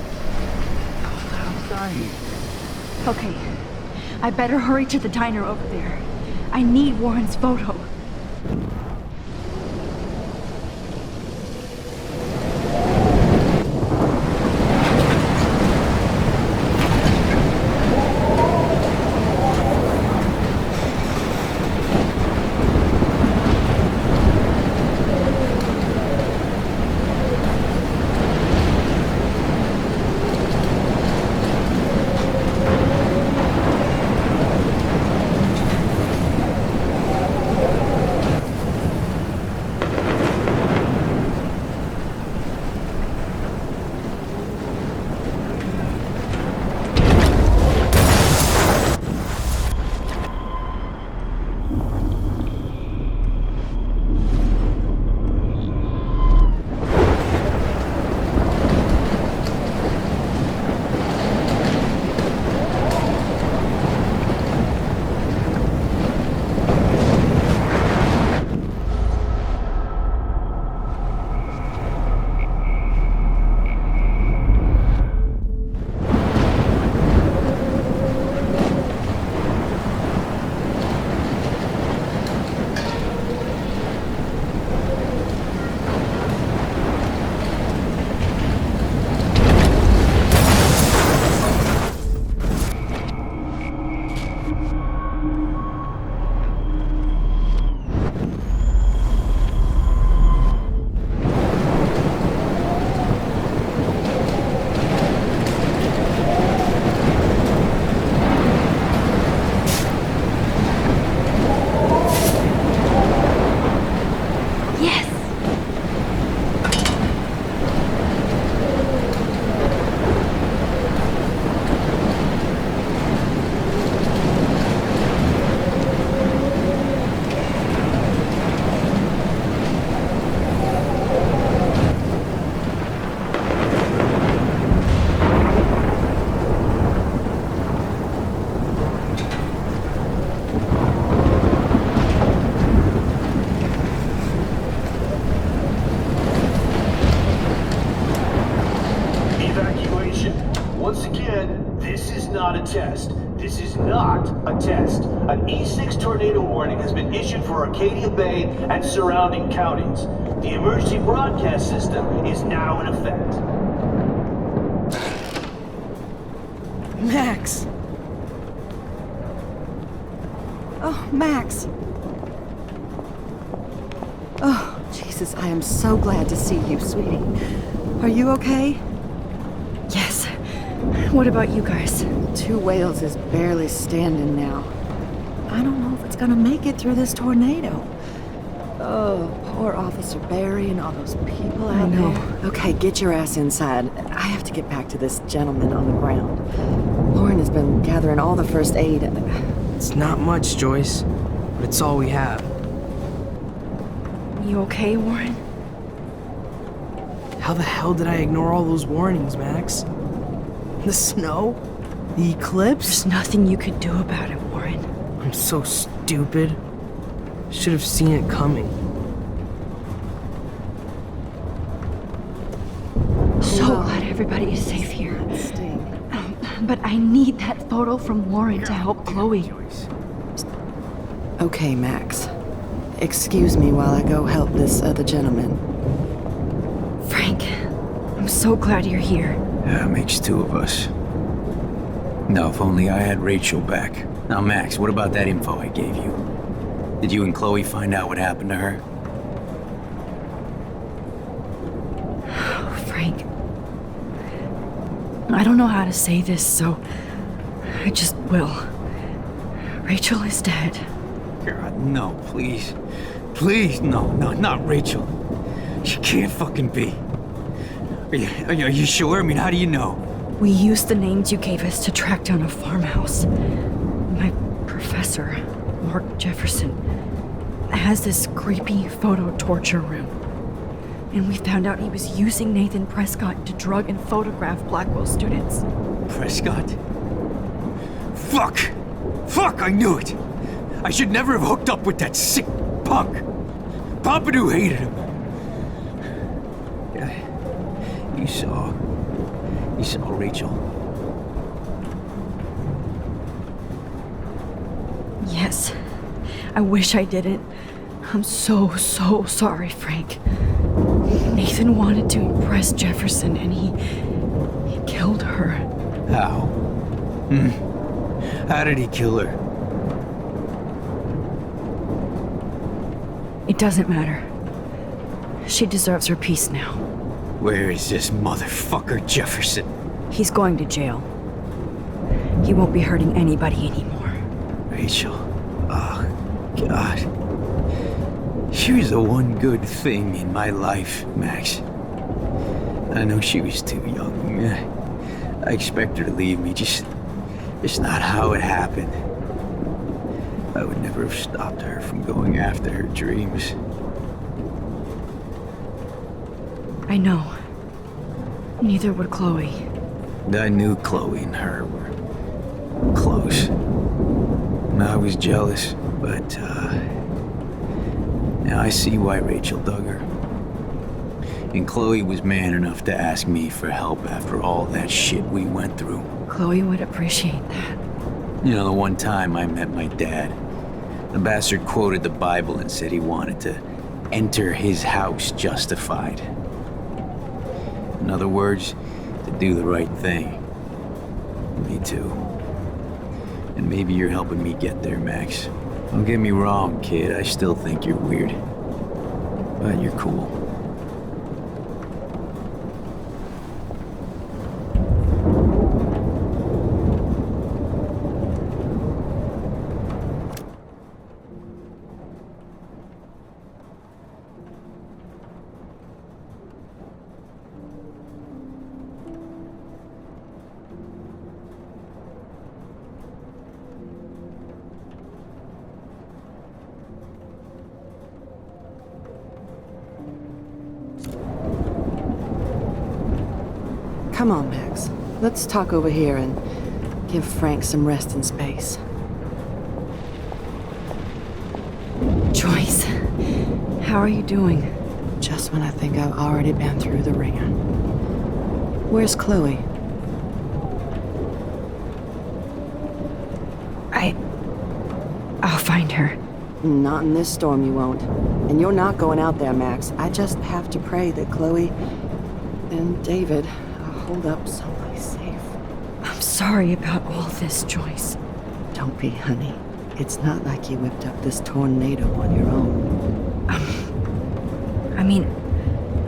I'm dying. Okay. I better hurry to the diner over there. I need Warren's photo. tornado warning has been issued for Arcadia Bay and surrounding counties. The emergency broadcast system is now in effect. Max! Oh, Max! Oh, Jesus, I am so glad to see you, sweetie. Are you okay? Yes. What about you guys? Two Whales is barely standing now. I don't know if it's gonna make it through this tornado. Oh, poor Officer Barry and all those people out there. Okay, get your ass inside. I have to get back to this gentleman on the ground. Lauren has been gathering all the first aid. It's not much, Joyce, but it's all we have. You okay, Warren? How the hell did I ignore all those warnings, Max? The snow? The eclipse? There's nothing you could do about it, Warren. I'm so stupid. Should have seen it coming. So glad everybody is safe here. But I need that photo from Warren to help Chloe. Okay, Max. Excuse me while I go help this other gentleman. Frank, I'm so glad you're here. Yeah, makes two of us. No, if only I had Rachel back. Now, Max, what about that info I gave you? Did you and Chloe find out what happened to her? Oh, Frank. I don't know how to say this, so I just will. Rachel is dead. God, no, please. Please, no, not Rachel. She can't fucking be. Are you sure? I mean, how do you know? We used the names you gave us to track down a farmhouse. My professor, Mark Jefferson, has this creepy photo torture room. And we found out he was using Nathan Prescott to drug and photograph Blackwell students. Prescott? Fuck! Fuck, I knew it! I should never have hooked up with that sick punk! Pompidou hated him! Yeah, you saw Rachel. Yes. I wish I didn't. I'm so sorry, Frank. Nathan wanted to impress Jefferson, and he killed her. How? How did he kill her? It doesn't matter. She deserves her peace now. Where is this motherfucker Jefferson? He's going to jail. He won't be hurting anybody anymore. Rachel. Oh, God. She was the one good thing in my life, Max. I know she was too young. I expect her to leave me, just not how it happened. I would never have stopped her from going after her dreams. I know. Neither would Chloe. I knew Chloe and her were close. I was jealous, but now I see why Rachel dug her. And Chloe was man enough to ask me for help after all that shit we went through. Chloe would appreciate that. You know, the one time I met my dad, the bastard quoted the Bible and said he wanted to enter his house justified. In other words, to do the right thing. Me too. And maybe you're helping me get there, Max. Don't get me wrong, kid. I still think you're weird. But you're cool. Come on, Max. Let's talk over here and give Frank some rest and space. Joyce, how are you doing? Just when I think I've already been through the ringer. Where's Chloe? I'll find her. Not in this storm, you won't. And you're not going out there, Max. I just have to pray that Chloe and David hold up someplace safe. I'm sorry about all this, Joyce. Don't be, honey. It's not like you whipped up this tornado on your own. I mean,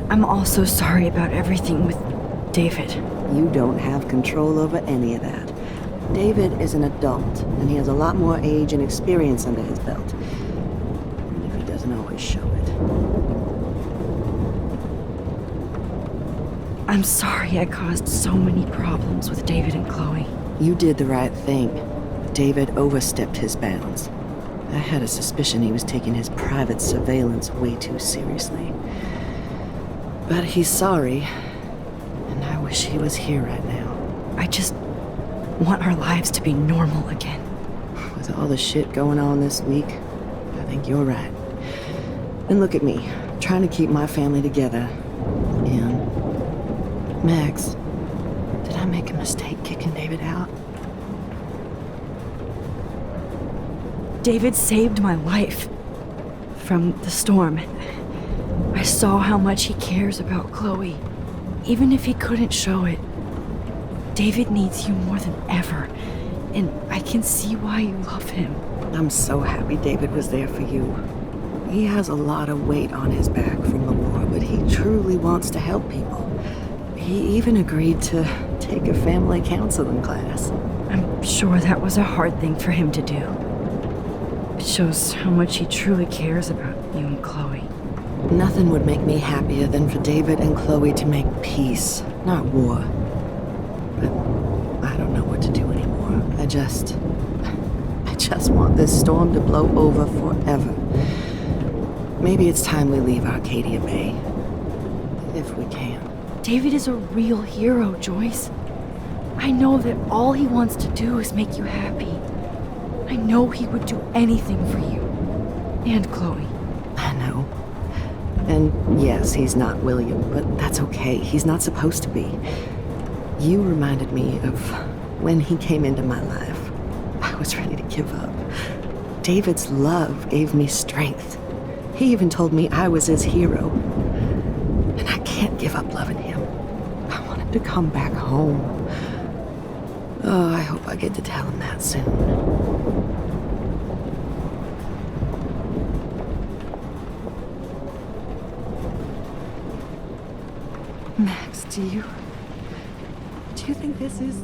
I'm also sorry about everything with David. You don't have control over any of that. David is an adult, and he has a lot more age and experience under his belt. Even if he doesn't always show it. I'm sorry I caused so many problems with David and Chloe. You did the right thing. David overstepped his bounds. I had a suspicion he was taking his private surveillance way too seriously. But he's sorry, and I wish he was here right now. I just want our lives to be normal again. With all the shit going on this week, I think you're right. And look at me, trying to keep my family together. And Max, did I make a mistake kicking David out? David saved my life from the storm. I saw how much he cares about Chloe, even if he couldn't show it. David needs you more than ever, and I can see why you love him. I'm so happy David was there for you. He has a lot of weight on his back from the war, but he truly wants to help people. He even agreed to take a family counseling class. I'm sure that was a hard thing for him to do. It shows how much he truly cares about you and Chloe. Nothing would make me happier than for David and Chloe to make peace, not war. But I don't know what to do anymore. I just want this storm to blow over forever. Maybe it's time we leave Arcadia Bay. If we can. David is a real hero, Joyce. I know that all he wants to do is make you happy. I know he would do anything for you. And Chloe. I know. And yes, he's not William, but that's okay. He's not supposed to be. You reminded me of when he came into my life. I was ready to give up. David's love gave me strength. He even told me I was his hero. And I can't give up loving him. I want him to come back home. Oh, I hope I get to tell him that soon. Max, do you think this is...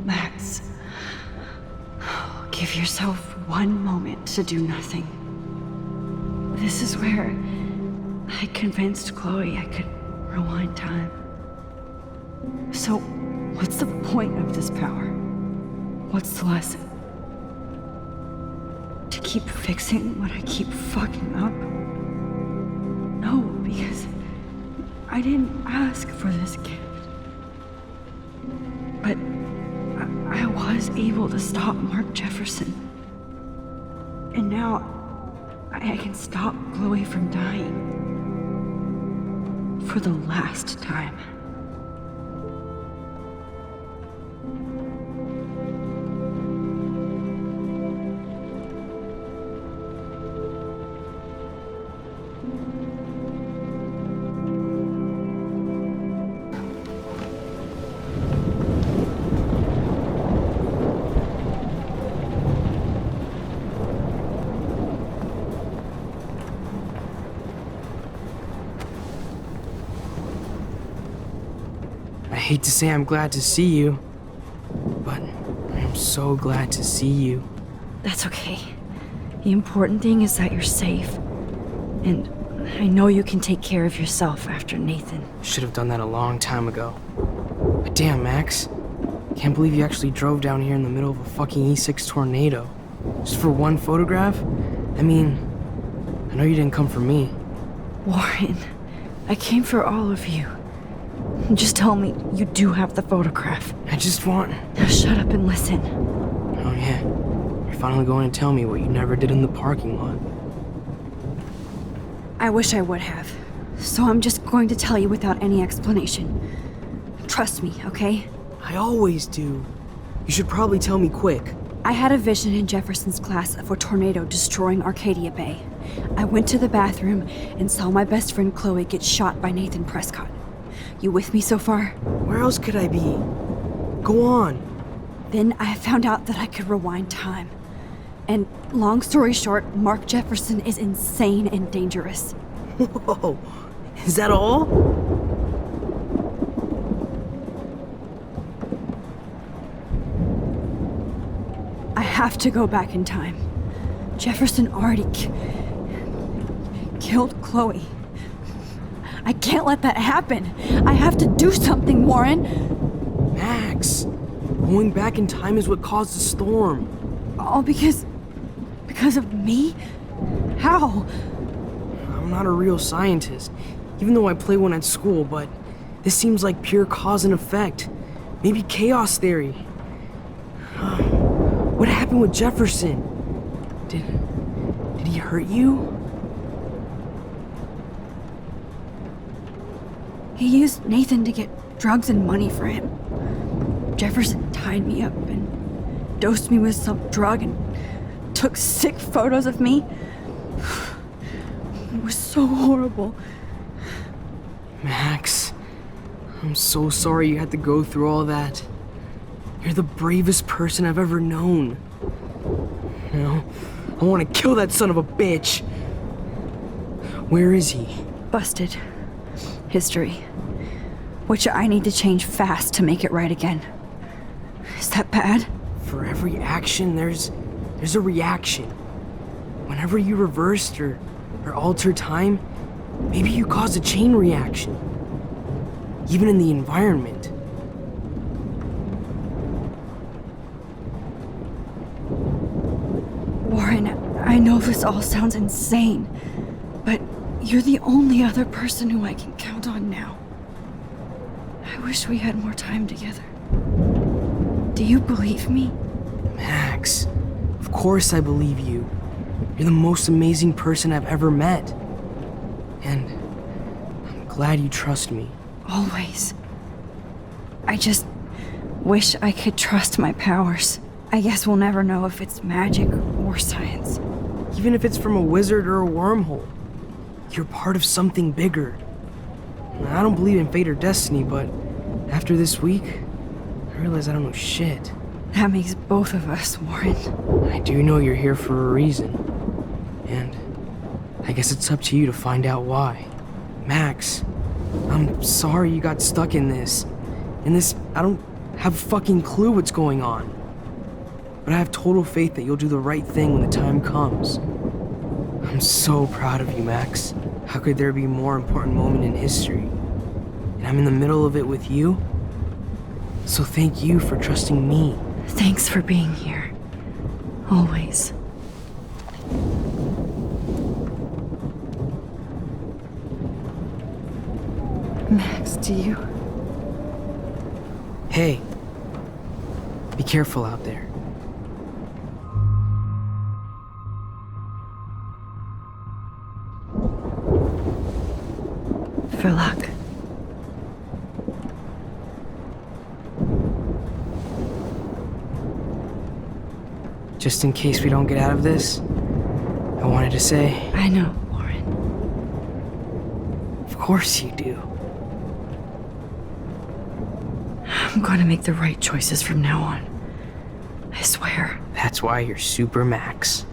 Max, give yourself one moment to do nothing. This is where I convinced Chloe I could rewind time. So, what's the point of this power? What's the lesson? To keep fixing what I keep fucking up? No, because I didn't ask for this gift. But I was able to stop Mark Jefferson. And now I can stop Chloe from dying. For the last time. I hate to say I'm glad to see you, but I'm so glad to see you. That's okay. The important thing is that you're safe. And I know you can take care of yourself after Nathan. Should have done that a long time ago. But damn, Max. Can't believe you actually drove down here in the middle of a fucking E6 tornado. Just for one photograph? I mean, I know you didn't come for me. Warren, I came for all of you. Just tell me you do have the photograph. I just want... Now shut up and listen. Oh yeah, you're finally going to tell me what you never did in the parking lot. I wish I would have. So I'm just going to tell you without any explanation. Trust me, okay? I always do. You should probably tell me quick. I had a vision in Jefferson's class of a tornado destroying Arcadia Bay. I went to the bathroom and saw my best friend Chloe get shot by Nathan Prescott. You with me so far? Where else could I be? Go on. Then I found out that I could rewind time. And long story short, Mark Jefferson is insane and dangerous. Whoa, is that all? I have to go back in time. Jefferson already killed Chloe. I can't let that happen. I have to do something, Warren. Max, going back in time is what caused the storm. All because of me? How? I'm not a real scientist, even though I play one at school, but this seems like pure cause and effect. Maybe chaos theory. What happened with Jefferson? Did he hurt you? He used Nathan to get drugs and money for him. Jefferson tied me up and dosed me with some drug and took sick photos of me. It was so horrible. Max, I'm so sorry you had to go through all that. You're the bravest person I've ever known. You know, I want to kill that son of a bitch. Where is he? Busted. History. Which I need to change fast to make it right again. Is that bad? For every action, there's a reaction. Whenever you reversed or altered time, maybe you caused a chain reaction. Even in the environment. Warren, I know this all sounds insane, but you're the only other person who I can count on now. I wish we had more time together. Do you believe me? Max, of course I believe you. You're the most amazing person I've ever met. And I'm glad you trust me. Always. I just wish I could trust my powers. I guess we'll never know if it's magic or science. Even if it's from a wizard or a wormhole, you're part of something bigger. I don't believe in fate or destiny, but after this week, I realize I don't know shit. That makes both of us, Warren. I do know you're here for a reason. And I guess it's up to you to find out why. Max, I'm sorry you got stuck in this. I don't have a fucking clue what's going on. But I have total faith that you'll do the right thing when the time comes. I'm so proud of you, Max. How could there be a more important moment in history? And I'm in the middle of it with you. So thank you for trusting me. Thanks for being here. Always. Max, do you? Hey. Be careful out there. For luck. Just in case we don't get out of this, I wanted to say... I know, Warren. Of course you do. I'm gonna make the right choices from now on. I swear. That's why you're Super Max.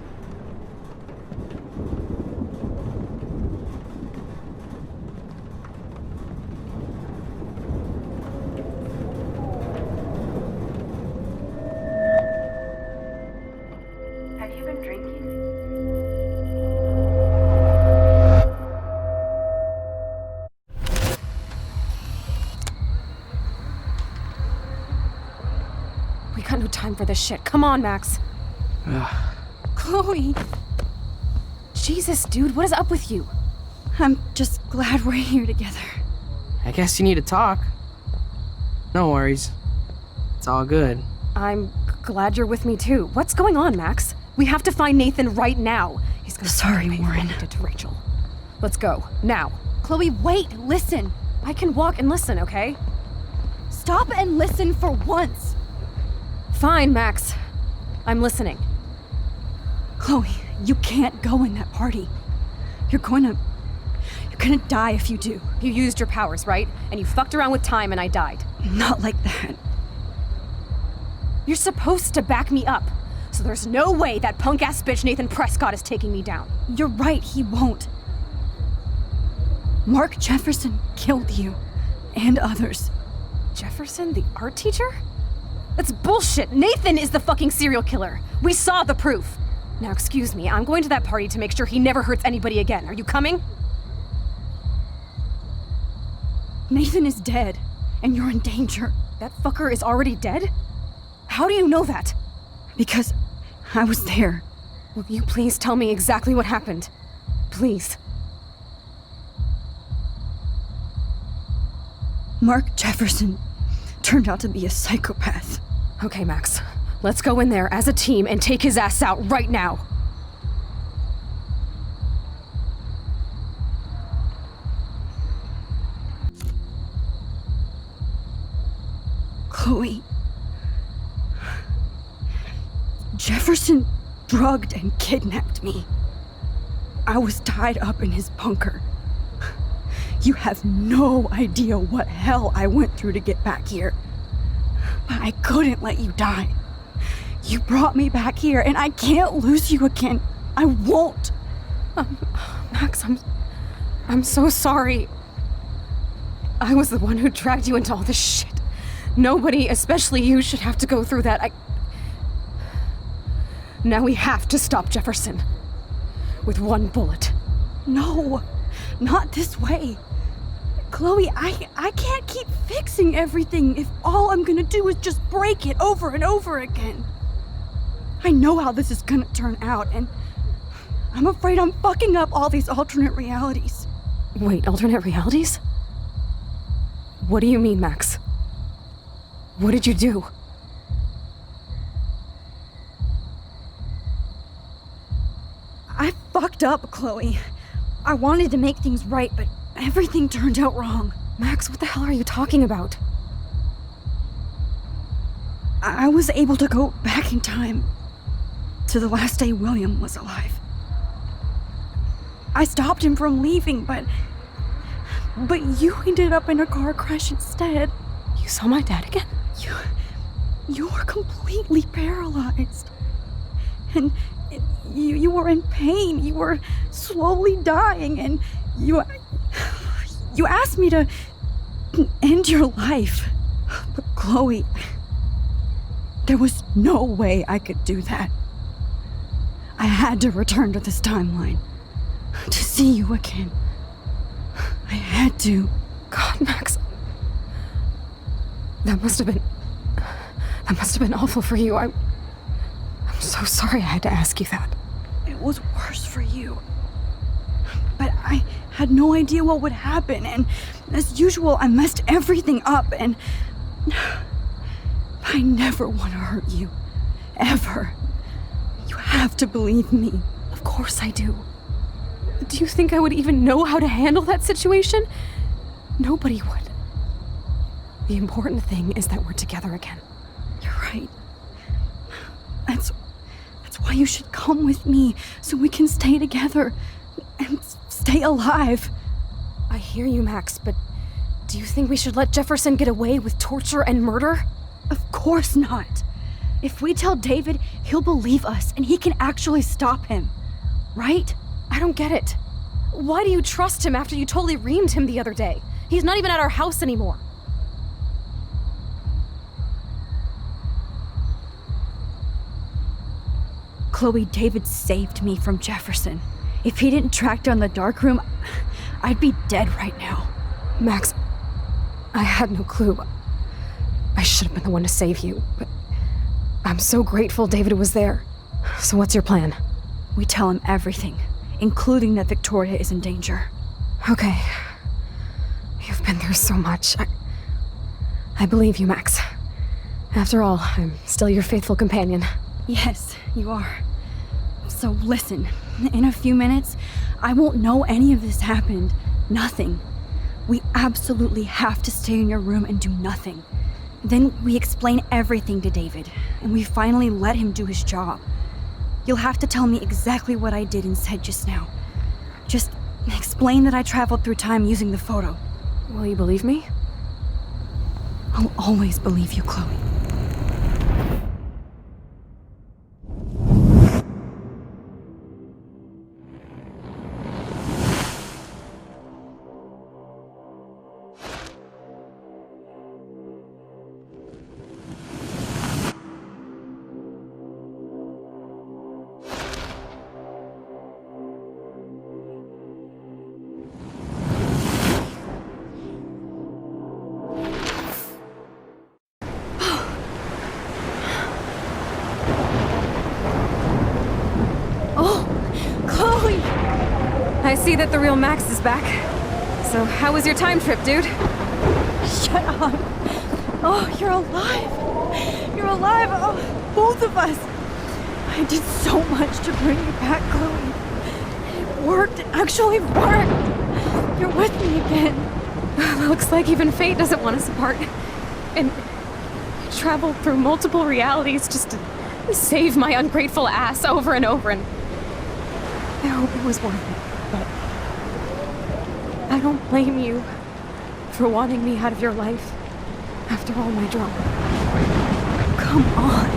Have you been drinking? We got no time for this shit. Come on, Max. Chloe! Jesus, dude, what is up with you? I'm just glad we're here together. I guess you need to talk. No worries. It's all good. I'm glad you're with me too. What's going on, Max? We have to find Nathan right now. He's gonna Sorry, pay for Warren. what he did to Rachel. Let's go now. Chloe, wait, listen. I can walk and listen, okay? Stop and listen for once. Fine, Max. I'm listening. Chloe, you can't go in that party. You're gonna die if you do. You used your powers, right? And you fucked around with time and I died. Not like that. You're supposed to back me up. So there's no way that punk-ass bitch Nathan Prescott is taking me down. You're right, he won't. Mark Jefferson killed you. And others. Jefferson, the art teacher? That's bullshit. Nathan is the fucking serial killer. We saw the proof. Now, excuse me, I'm going to that party to make sure he never hurts anybody again. Are you coming? Nathan is dead, and you're in danger. That fucker is already dead? How do you know that? Because I was there. Will you please tell me exactly what happened? Please. Mark Jefferson turned out to be a psychopath. Okay, Max. Let's go in there as a team and take his ass out right now. Chloe. Jefferson drugged and kidnapped me. I was tied up in his bunker. You have no idea what hell I went through to get back here. But I couldn't let you die. You brought me back here, and I can't lose you again. I won't. Max, I'm so sorry. I was the one who dragged you into all this shit. Nobody, especially you, should have to go through that. Now we have to stop Jefferson. With one bullet. No, not this way. Chloe, I can't keep fixing everything if all I'm gonna do is just break it over and over again. I know how this is gonna turn out, and I'm afraid I'm fucking up all these alternate realities. Wait, alternate realities? What do you mean, Max? What did you do? I fucked up, Chloe. I wanted to make things right, but everything turned out wrong. Max, what the hell are you talking about? I was able to go back in time to the last day William was alive. I stopped him from leaving, but you ended up in a car crash instead. You saw my dad again? You were completely paralyzed. And you were in pain. You were slowly dying, and you asked me to end your life. But Chloe, there was no way I could do that. I had to return to this timeline to see you again. I had to. God, Max. That must have been awful for you. I'm so sorry I had to ask you that. It was worse for you. But I had no idea what would happen, and as usual, I messed everything up, and I never want to hurt you. Ever. You have to believe me. Of course I do. Do you think I would even know how to handle that situation? Nobody would. The important thing is that we're together again. You're right. That's why you should come with me, so we can stay together and stay alive. I hear you, Max, but do you think we should let Jefferson get away with torture and murder? Of course not. If we tell David, he'll believe us and he can actually stop him. Right? I don't get it. Why do you trust him after you totally reamed him the other day? He's not even at our house anymore. Chloe, David saved me from Jefferson. If he didn't track down the darkroom, I'd be dead right now. Max, I had no clue. I should have been the one to save you, but I'm so grateful David was there. So what's your plan? We tell him everything, including that Victoria is in danger. Okay. You've been through so much. I believe you, Max. After all, I'm still your faithful companion. Yes, you are. So listen, in a few minutes, I won't know any of this happened. Nothing. We absolutely have to stay in your room and do nothing. Then we explain everything to David, and we finally let him do his job. You'll have to tell me exactly what I did and said just now. Just explain that I traveled through time using the photo. Will you believe me? I'll always believe you, Chloe. I see that the real Max is back. So, how was your time trip, dude? Shut up. Oh, you're alive. You're alive. Oh, both of us. I did so much to bring you back, Chloe. It worked. It actually worked. You're with me again. Looks like even fate doesn't want us apart. And I traveled through multiple realities just to save my ungrateful ass over and over, and I hope it was worth it. But I don't blame you for wanting me out of your life after all my drama. Come on.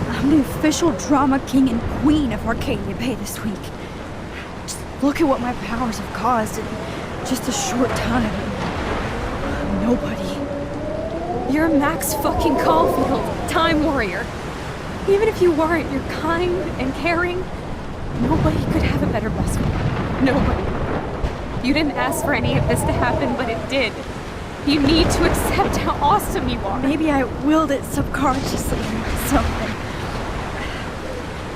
I'm the official drama king and queen of Arcadia Bay this week. Just look at what my powers have caused in just a short time. Nobody. You're Max fucking Caulfield, Time Warrior. Even if you weren't, you're kind and caring. Nobody could have a better best friend. Nobody. You didn't ask for any of this to happen, but it did. You need to accept how awesome you are. Maybe I willed it subconsciously or something.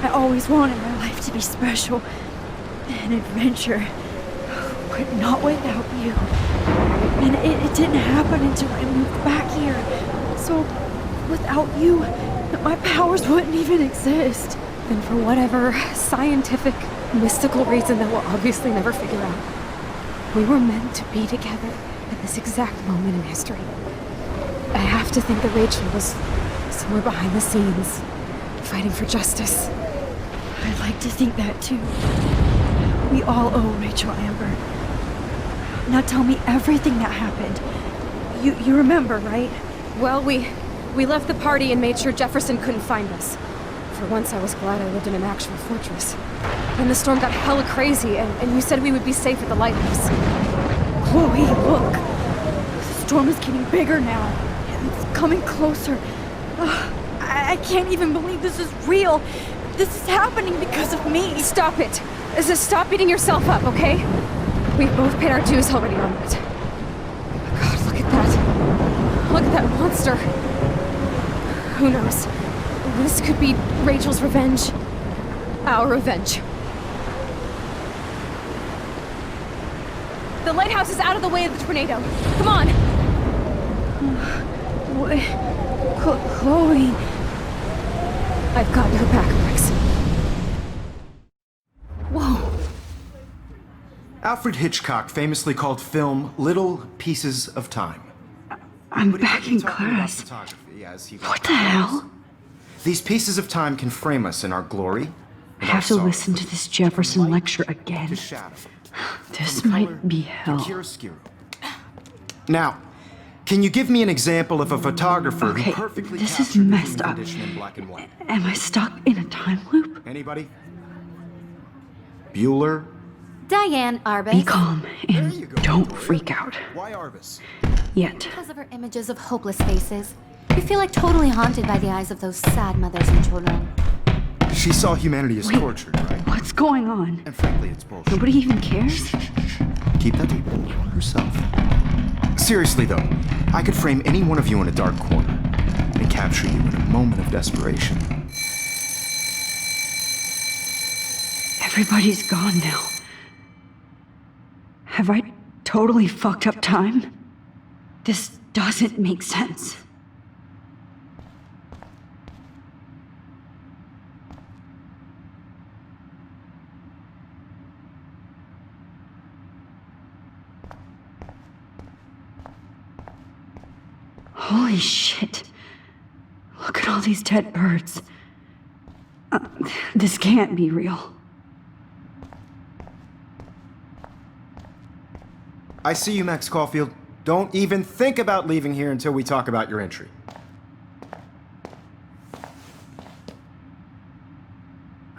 I always wanted my life to be special. An adventure. But not without you. And it didn't happen until I moved back here. So, without you, my powers wouldn't even exist. And for whatever scientific, mystical reason that we'll obviously never figure out, we were meant to be together at this exact moment in history. I have to think that Rachel was somewhere behind the scenes, fighting for justice. I'd like to think that too. We all owe Rachel Amber. Now tell me everything that happened. You remember, right? Well, we left the party and made sure Jefferson couldn't find us. For once, I was glad I lived in an actual fortress. Then the storm got hella crazy, and you said we would be safe at the lighthouse. Chloe, look! The storm is getting bigger now. It's coming closer. I can't even believe this is real. This is happening because of me. Stop it! Stop beating yourself up, okay? We've both paid our dues already on it. God, look at that. Look at that monster. Who knows? This could be Rachel's revenge. Our revenge. The lighthouse is out of the way of the tornado. Come on! Chloe... I've got your back, Max. Whoa. Alfred Hitchcock famously called film little pieces of time. I'm back in class. What the hell? These pieces of time can frame us in our glory. I have to listen to this Jefferson lecture again. This might be hell. Now, can you give me an example of a photographer Okay, who perfectly this is captured the messed human up. condition in black and white? Am I stuck in a time loop? Anybody? Bueller? Diane Arbus. Be calm and don't freak out. Why Arbus? Yet. Because of her images of hopeless faces. You feel like totally haunted by the eyes of those sad mothers and children. She saw humanity as tortured, right? What's going on? And frankly, it's bullshit. Nobody even cares? Keep that to yourself. Seriously, though, I could frame any one of you in a dark corner and capture you in a moment of desperation. Everybody's gone now. Have I totally fucked up time? This doesn't make sense. Holy shit. Look at all these dead birds. This can't be real. I see you, Max Caulfield. Don't even think about leaving here until we talk about your entry.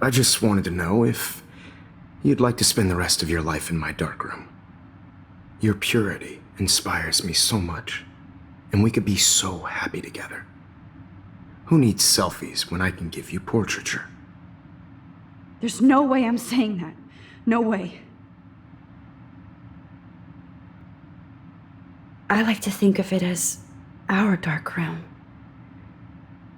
I just wanted to know if you'd like to spend the rest of your life in my darkroom. Your purity inspires me so much, and we could be so happy together. Who needs selfies when I can give you portraiture? There's no way I'm saying that. No way. I like to think of it as our dark room.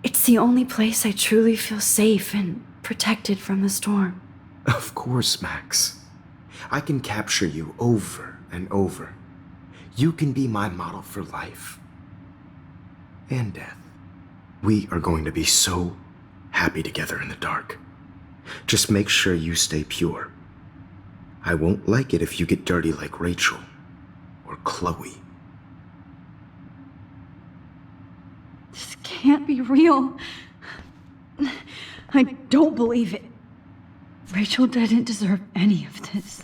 It's the only place I truly feel safe and protected from the storm. Of course, Max. I can capture you over and over. You can be my model for life and death. We are going to be so happy together in the dark. Just make sure you stay pure. I won't like it if you get dirty like Rachel or Chloe. This can't be real. I don't believe it. Rachel didn't deserve any of this.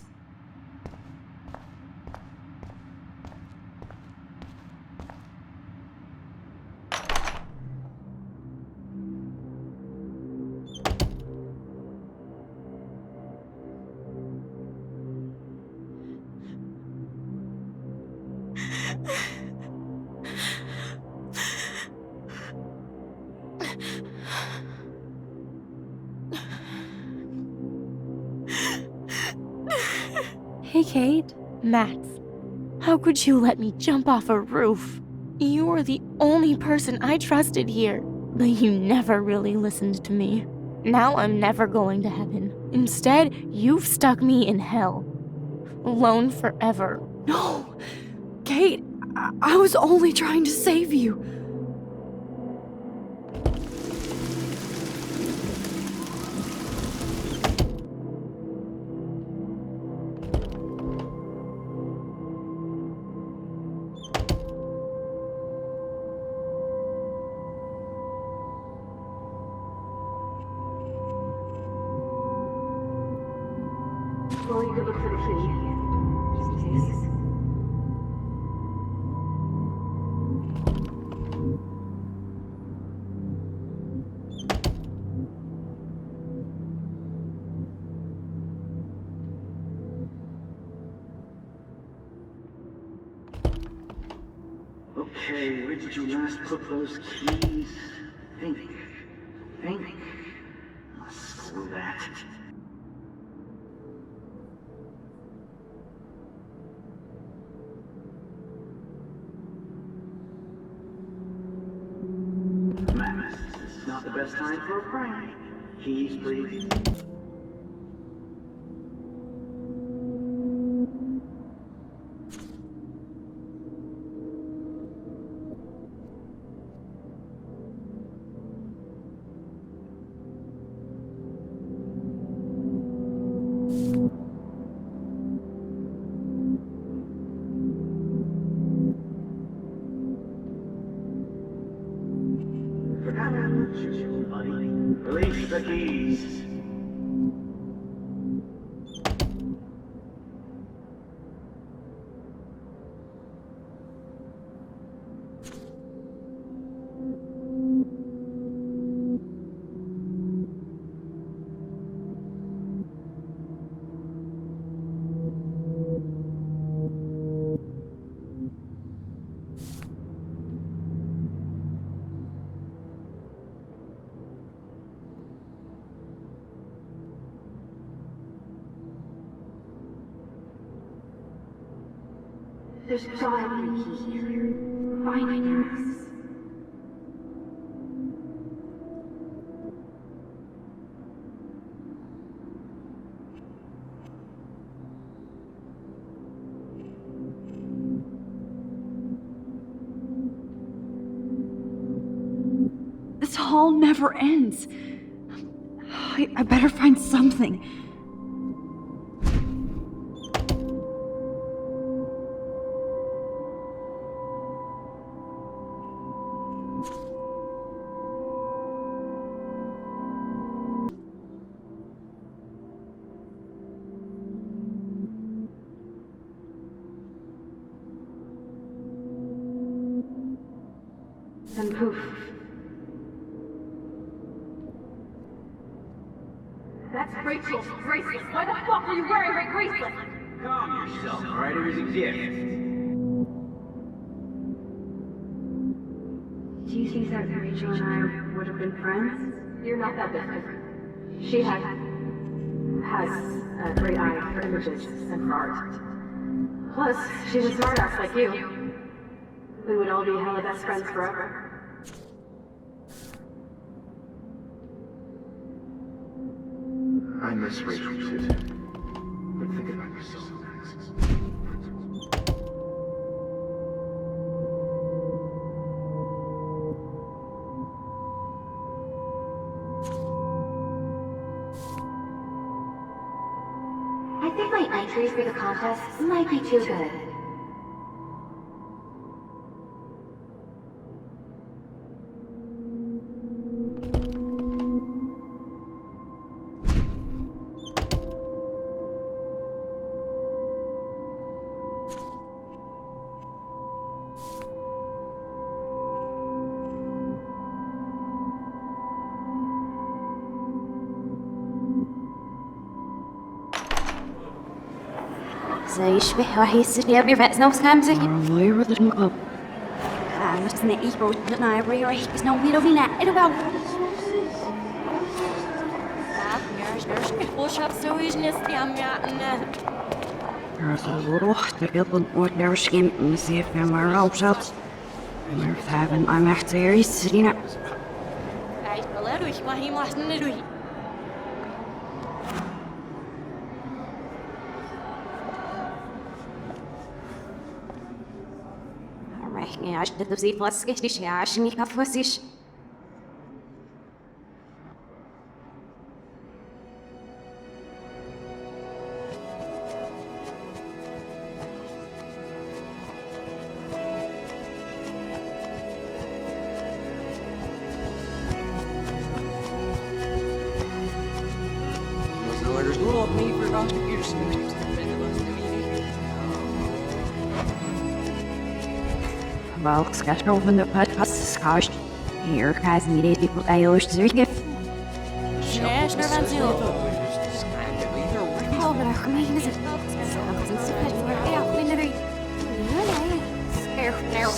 Hey, Kate. Max, how could you let me jump off a roof? You were the only person I trusted here, but you never really listened to me. Now I'm never going to heaven. Instead, you've stuck me in hell. Alone forever. No! Kate, I was only trying to save you. Going to look for the key. Okay, where did you last put those keys? Think. Screw that. Max, this is not the best time for a prank. Keys, please. Release the keys. There's gotta be a key here. Find it, Max. This hall never ends. I better find something. Then poof. That's Rachel's bracelet. Why the fuck are you wearing my bracelet? Calm yourself, alright? It was a gift. Do you think that Rachel and I would have been friends? You're not that different. She has a great eye for images and for art. Plus, she's a smartass like you. We would all be hella best friends forever. I miss Rachel too. But think about yourself, Max. I think my entries for the contest might be too good. زي شبه راح يصير يبي بس نفس كلام زي غير المقام بس نعيش بوجودنا يبي راح يسنو بيرو بينا إيه بقى وش هتسويش نسي عم يعنا روح تقبل ودرش كم نسيف في مرة وشات مرتابن أنا محتاج سرينا عايش بلا روح ما هي محسن روح يعني عشان تبزيد فاسكش ليش عشان يكفوسيش Wel, schedule van de podcast is gast. Hier gaat niet eens people Irish terug. شناش نرفانزيو Oh, maar gemeen is het. Zelfs een super voor ja, minder. Erg nou.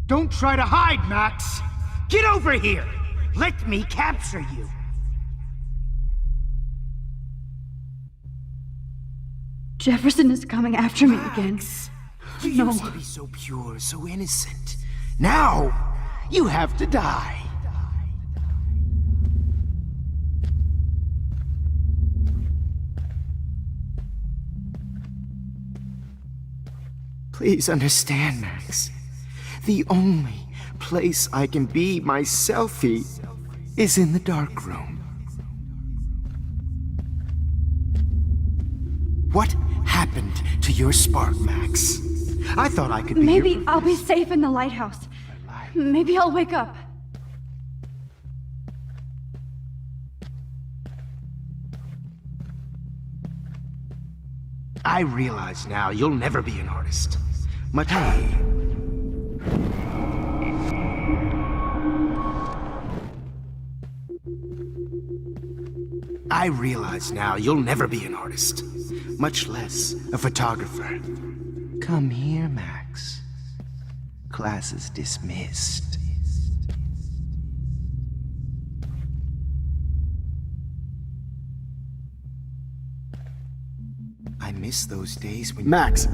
Don't try to hide, Max! Get over here! Let me capture you! Jefferson is coming after me again. You used to be so pure, so innocent. Now, you have to die. Please understand, Max. The only place I can be my selfie is in the dark room. What happened to your spark, Max? I thought I could be Maybe I'll be safe in the lighthouse. Maybe I'll wake up. I realize now you'll never be an artist. Much I I realize now you'll never be an artist, much less a photographer. Come here, Max. Class is dismissed. I miss those days when... Max!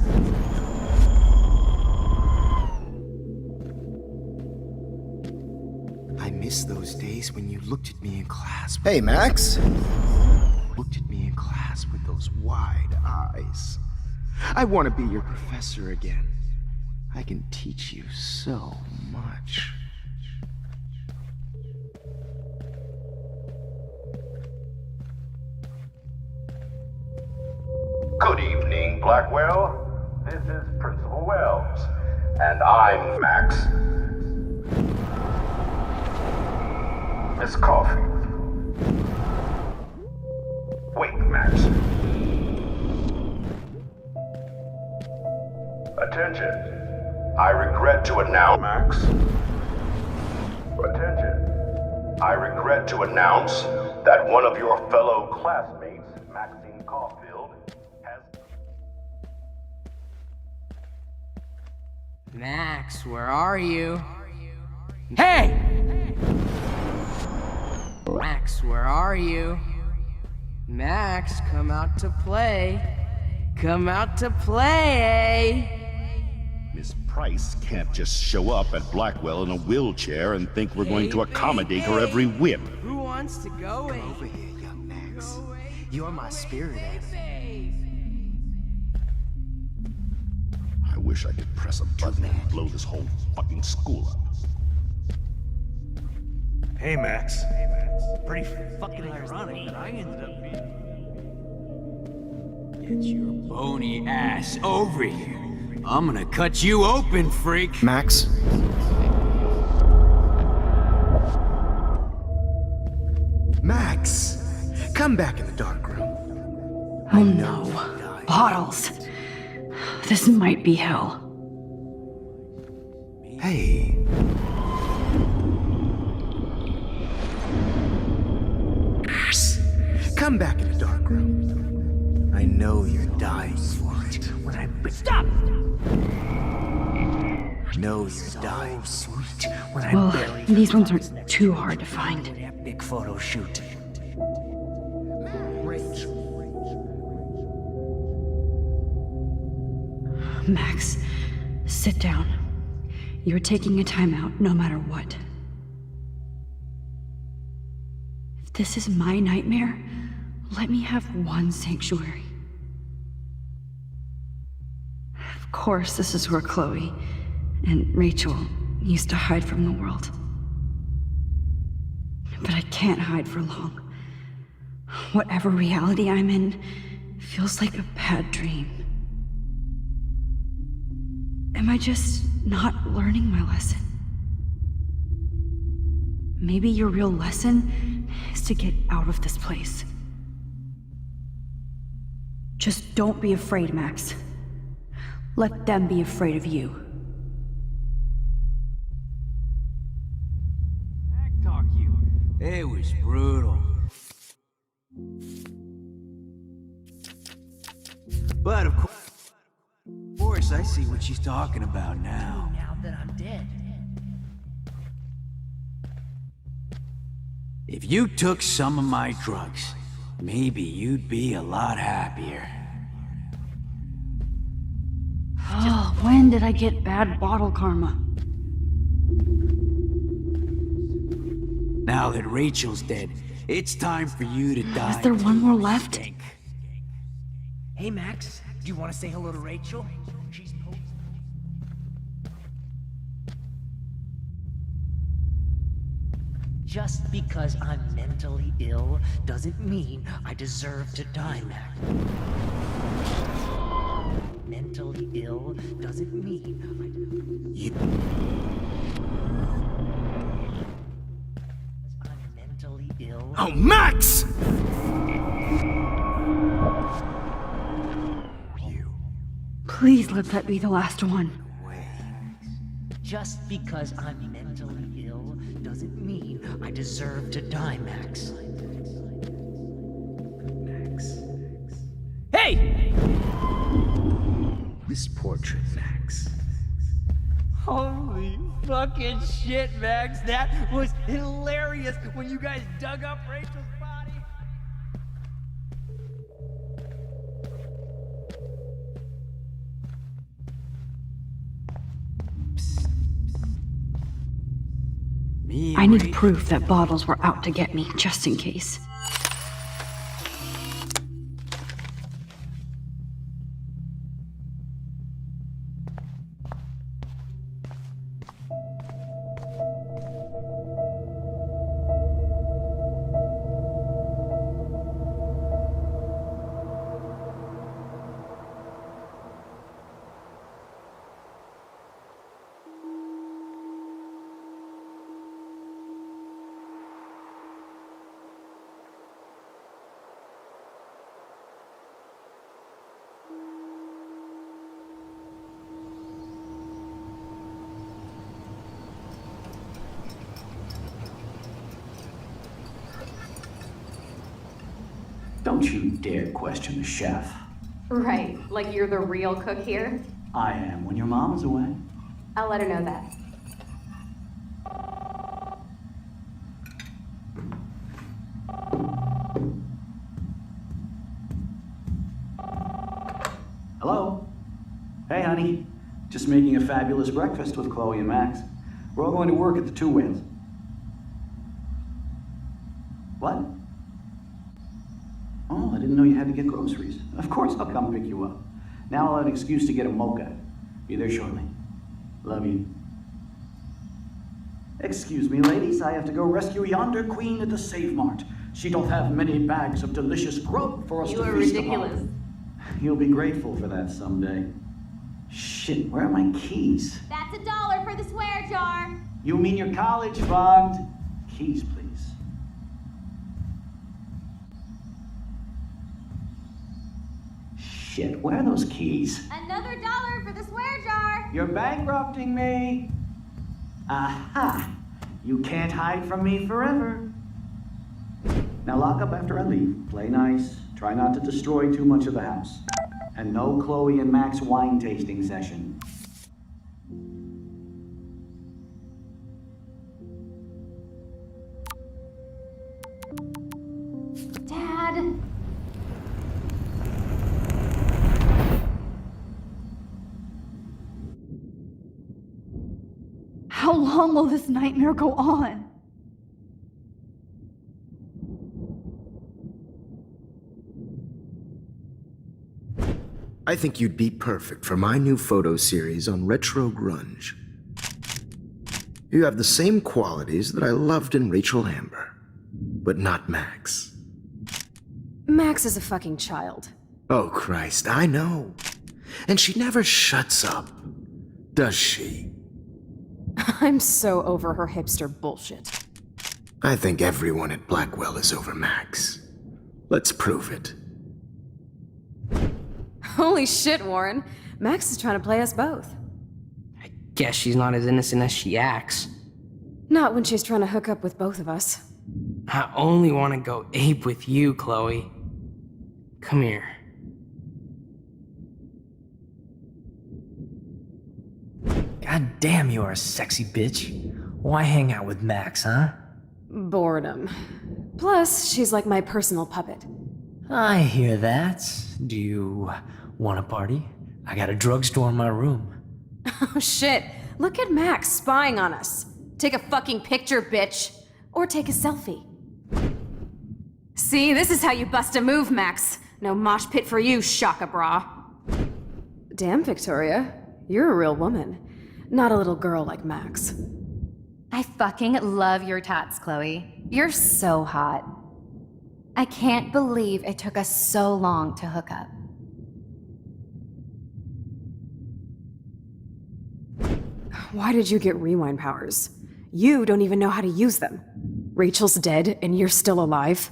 I miss those days when you looked at me in class. Hey, Max! Looked at me in class with those wide eyes. I want to be your professor again. I can teach you so much. Good evening, Blackwell. This is Principal Wells, and I'm Max. Miss Coffee. Wait, Max. Attention. I regret to announce, Max. Attention. I regret to announce that one of your fellow classmates, Maxine Caulfield, has... Max, where are you? Hey! Max, where are you? Max, come out to play. Come out to play! Miss Price can't just show up at Blackwell in a wheelchair and think we're going to accommodate her every whim. Who wants to go Come over here, young Max. You're my spirit animal. I wish I could press a button and blow this whole fucking school up. Hey, Max. Pretty fucking ironic that I ended up being... Get your bony ass over here. I'm gonna cut you open, freak. Max? Max! Come back in the dark room. Oh no. Bottles. This might be hell. Hey. Come back in the dark room. I know you're dying for it. When I... Stop! I know you're dying. Sweet. When I Well, barely... these ones aren't too hard to find. That big photo shoot. Max, sit down. You're taking a timeout no matter what. If this is my nightmare, let me have one sanctuary. Of course, this is where Chloe and Rachel used to hide from the world. But I can't hide for long. Whatever reality I'm in feels like a bad dream. Am I just not learning my lesson? Maybe your real lesson is to get out of this place. Just don't be afraid, Max. Let them be afraid of you. Talk you. It was brutal. But of course, I see what she's talking about now. Now that I'm dead. If you took some of my drugs, maybe you'd be a lot happier. Oh, when did I get bad bottle karma? Now that Rachel's dead, it's time for you to die. Is there one more left? Hey, Max, do you want to say hello to Rachel? She's Just because I'm mentally ill doesn't mean I deserve to die, Max. Mentally ill doesn't mean I'm mentally ill. Oh, Max! Please let that be the last one. Just because I'm mentally ill doesn't mean I deserve to die, Max. this portrait, Max. Holy fucking shit, Max. That was hilarious when you guys dug up Rachel's body. I need proof that Bottles were out to get me, just in case. Don't you dare question the chef. Right, like you're the real cook here? I am when your mom is away. I'll let her know that. Hello? Hey, honey. Just making a fabulous breakfast with Chloe and Max. We're all going to work at the Two Whales. What? Oh, I didn't know you had to get groceries. Of course I'll come pick you up. Now I'll have an excuse to get a mocha. Be there shortly. Love you. Excuse me, ladies. I have to go rescue yonder queen at the Save Mart. She doth have many bags of delicious grub for us to feast upon. You'll be grateful for that someday. Shit, where are my keys? That's $1 for the swear jar. You mean your college fund? Keys, please. Shit, where are those keys? Another $1 for the swear jar. You're bankrupting me. Aha! You can't hide from me forever. Now lock up after I leave. Play nice. Try not to destroy too much of the house. And no Chloe and Max wine tasting session. Dad. How long will this nightmare go on? I think you'd be perfect for my new photo series on retro grunge. You have the same qualities that I loved in Rachel Amber, but not Max. Max is a fucking child. Oh, Christ, I know. And she never shuts up, does she? I'm so over her hipster bullshit. I think everyone at Blackwell is over Max. Let's prove it. Holy shit, Warren. Max is trying to play us both. Guess she's not as innocent as she acts. Not when she's trying to hook up with both of us. I only want to go ape with you, Chloe. Come here. God damn, you are a sexy bitch. Why hang out with Max, huh? Boredom. Plus, she's like my personal puppet. I hear that. Do you want a party? I got a drugstore in my room. Oh shit, look at Max spying on us. Take a fucking picture, bitch. Or take a selfie. See, this is how you bust a move, Max. No mosh pit for you, Shaka Bra. Damn, Victoria. You're a real woman. Not a little girl like Max. I fucking love your tats, Chloe. You're so hot. I can't believe it took us so long to hook up. Why did you get rewind powers? You don't even know how to use them. Rachel's dead and you're still alive.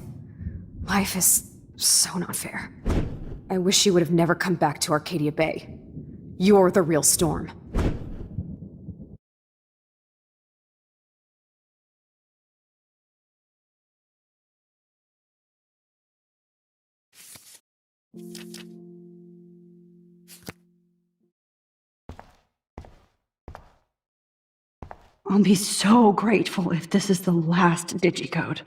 Life is so not fair. I wish she would have never come back to Arcadia Bay. You're the real Storm. I'll be so grateful if this is the last digicode.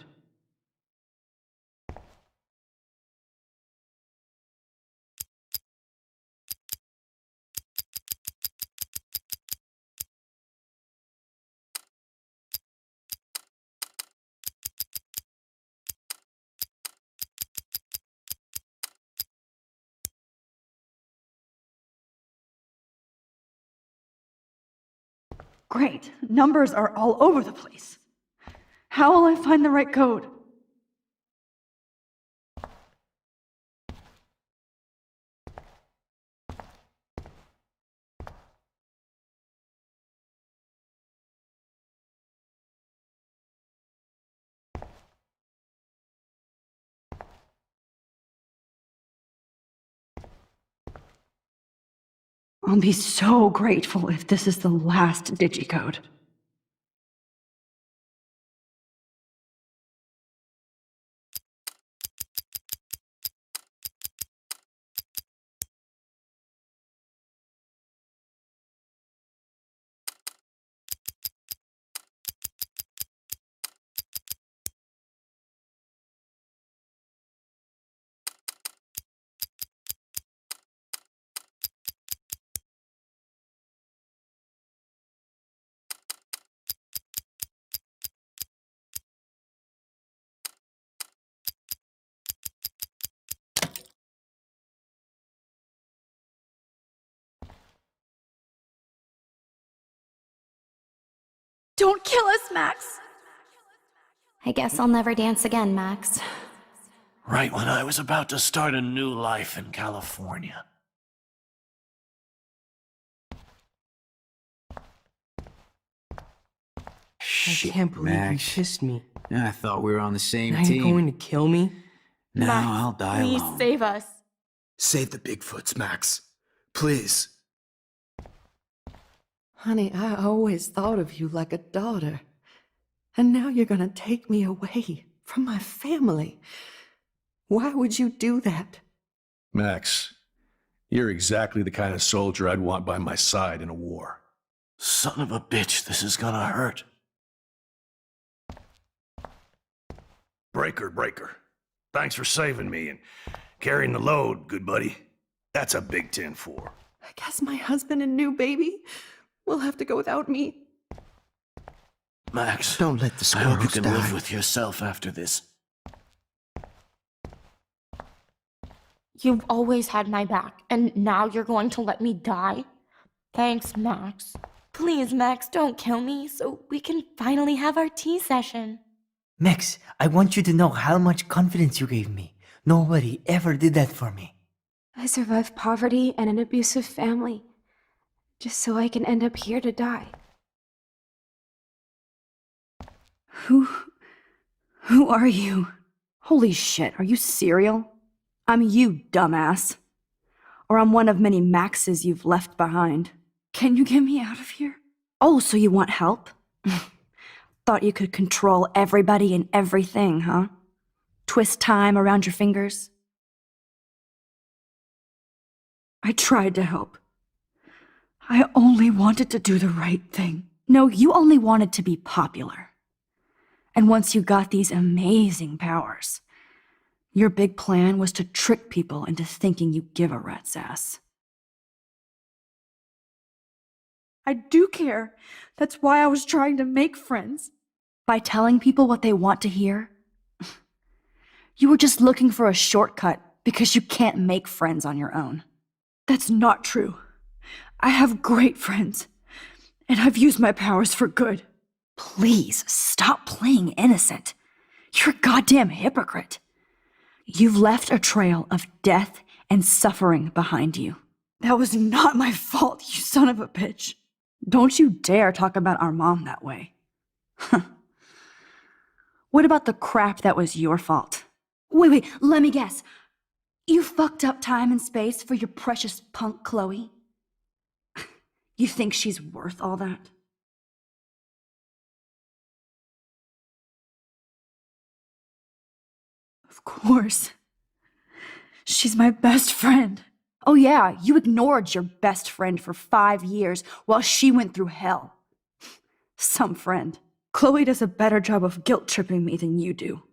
Great. Numbers are all over the place. How will I find the right code? I'll be so grateful if this is the last digicode. Don't kill us, Max! I guess I'll never dance again, Max. Right when I was about to start a new life in California. Shit, I can't believe Max. you kissed me. I thought we were on the same Now team. you're going to kill me? No, Max, I'll die please alone. save us. Save the Bigfoots, Max. Please. Honey, I always thought of you like a daughter. And now you're gonna take me away from my family. Why would you do that? Max, you're exactly the kind of soldier I'd want by my side in a war. Son of a bitch, this is gonna hurt. Breaker. Thanks for saving me and carrying the load, good buddy. That's a big 10-4. I guess my husband and new baby will have to go without me. Max, Don't let the I hope you squirrels can die. live with yourself after this. You've always had my back, and now you're going to let me die? Thanks, Max. Please, Max, don't kill me so we can finally have our tea session. Max, I want you to know how much confidence you gave me. Nobody ever did that for me. I survived poverty and an abusive family, just so I can end up here to die. Who are you? Holy shit, are you serial? I'm you, dumbass. Or I'm one of many Maxes you've left behind. Can you get me out of here? Oh, so you want help? Thought you could control everybody and everything, huh? Twist time around your fingers? I tried to help. I only wanted to do the right thing. No, you only wanted to be popular. And once you got these amazing powers, your big plan was to trick people into thinking you give a rat's ass. I do care. That's why I was trying to make friends. By telling people what they want to hear? You were just looking for a shortcut because you can't make friends on your own. That's not true. I have great friends, and I've used my powers for good. Please, stop playing innocent. You're a goddamn hypocrite. You've left a trail of death and suffering behind you. That was not my fault, you son of a bitch. Don't you dare talk about our mom that way. What about the crap that was your fault? Wait, let me guess. You fucked up time and space for your precious punk Chloe? You think she's worth all that? Of course. She's my best friend. Oh yeah, you ignored your best friend for 5 years while she went through hell. Some friend. Chloe does a better job of guilt-tripping me than you do.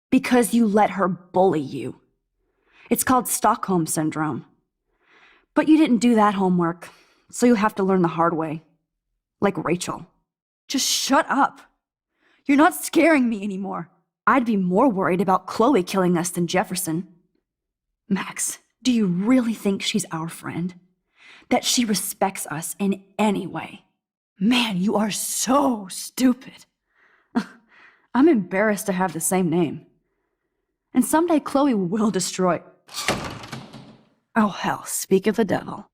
Because you let her bully you. It's called Stockholm Syndrome. But you didn't do that homework, so you'll have to learn the hard way. Like Rachel. Just shut up. You're not scaring me anymore. I'd be more worried about Chloe killing us than Jefferson. Max, do you really think she's our friend? That she respects us in any way? Man, you are so stupid. I'm embarrassed to have the same name. And someday Chloe will destroy... Oh hell, speak of the devil.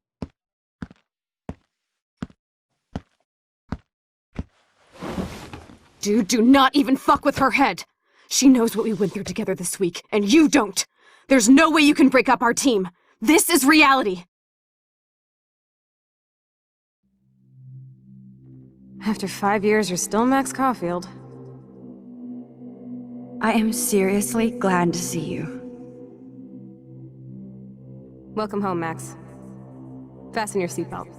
Dude, do not even fuck with her head. She knows what we went through together this week, and you don't. There's no way you can break up our team. This is reality. After 5 years, you're still Max Caulfield. I am seriously glad to see you. Welcome home, Max. Fasten your seatbelt.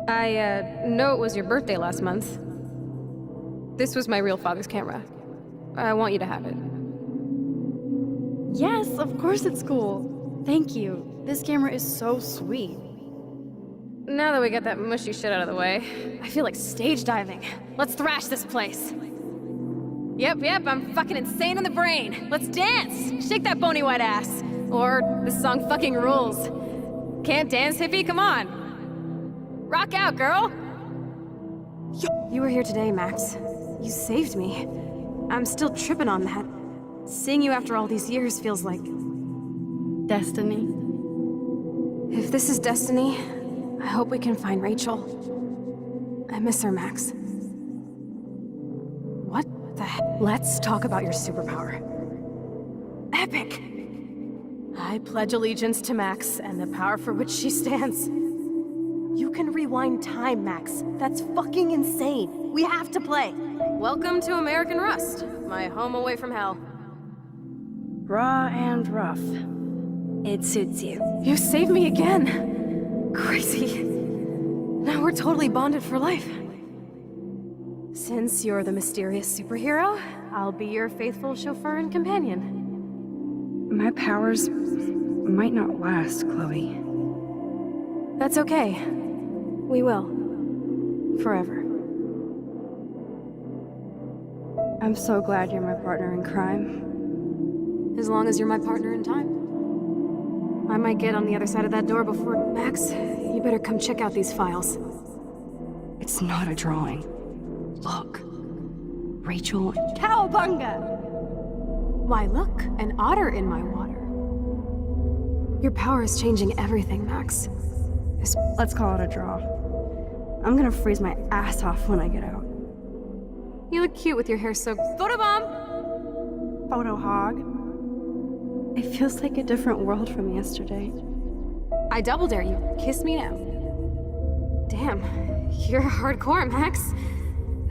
I know it was your birthday last month. This was my real father's camera. I want you to have it. Yes, of course it's cool. Thank you. This camera is so sweet. Now that we got that mushy shit out of the way, I feel like stage diving. Let's thrash this place. Yep, I'm fucking insane in the brain. Let's dance! Shake that bony white ass. Or this song fucking rules. Can't dance, hippie? Come on. Rock out, girl! You were here today, Max. You saved me. I'm still tripping on that. Seeing you after all these years feels like... destiny. If this is destiny, I hope we can find Rachel. I miss her, Max. What the heck? Let's talk about your superpower. Epic! I pledge allegiance to Max and the power for which she stands. You can rewind time, Max. That's fucking insane. We have to play. Welcome to American Rust, my home away from hell. Raw and rough. It suits you. You saved me again. Crazy. Now we're totally bonded for life. Since you're the mysterious superhero, I'll be your faithful chauffeur and companion. My powers might not last, Chloe. That's okay. We will. Forever. I'm so glad you're my partner in crime. As long as you're my partner in time. I might get on the other side of that door before... Max, you better come check out these files. It's not a drawing. Look. Rachel... Cowabunga! Why, look, an otter in my water. Your power is changing everything, Max. Let's call it a draw. I'm gonna freeze my ass off when I get out. You look cute with your hair soaked. Photobomb! Photo hog. It feels like a different world from yesterday. I double dare you. Kiss me now. Damn, you're hardcore, Max.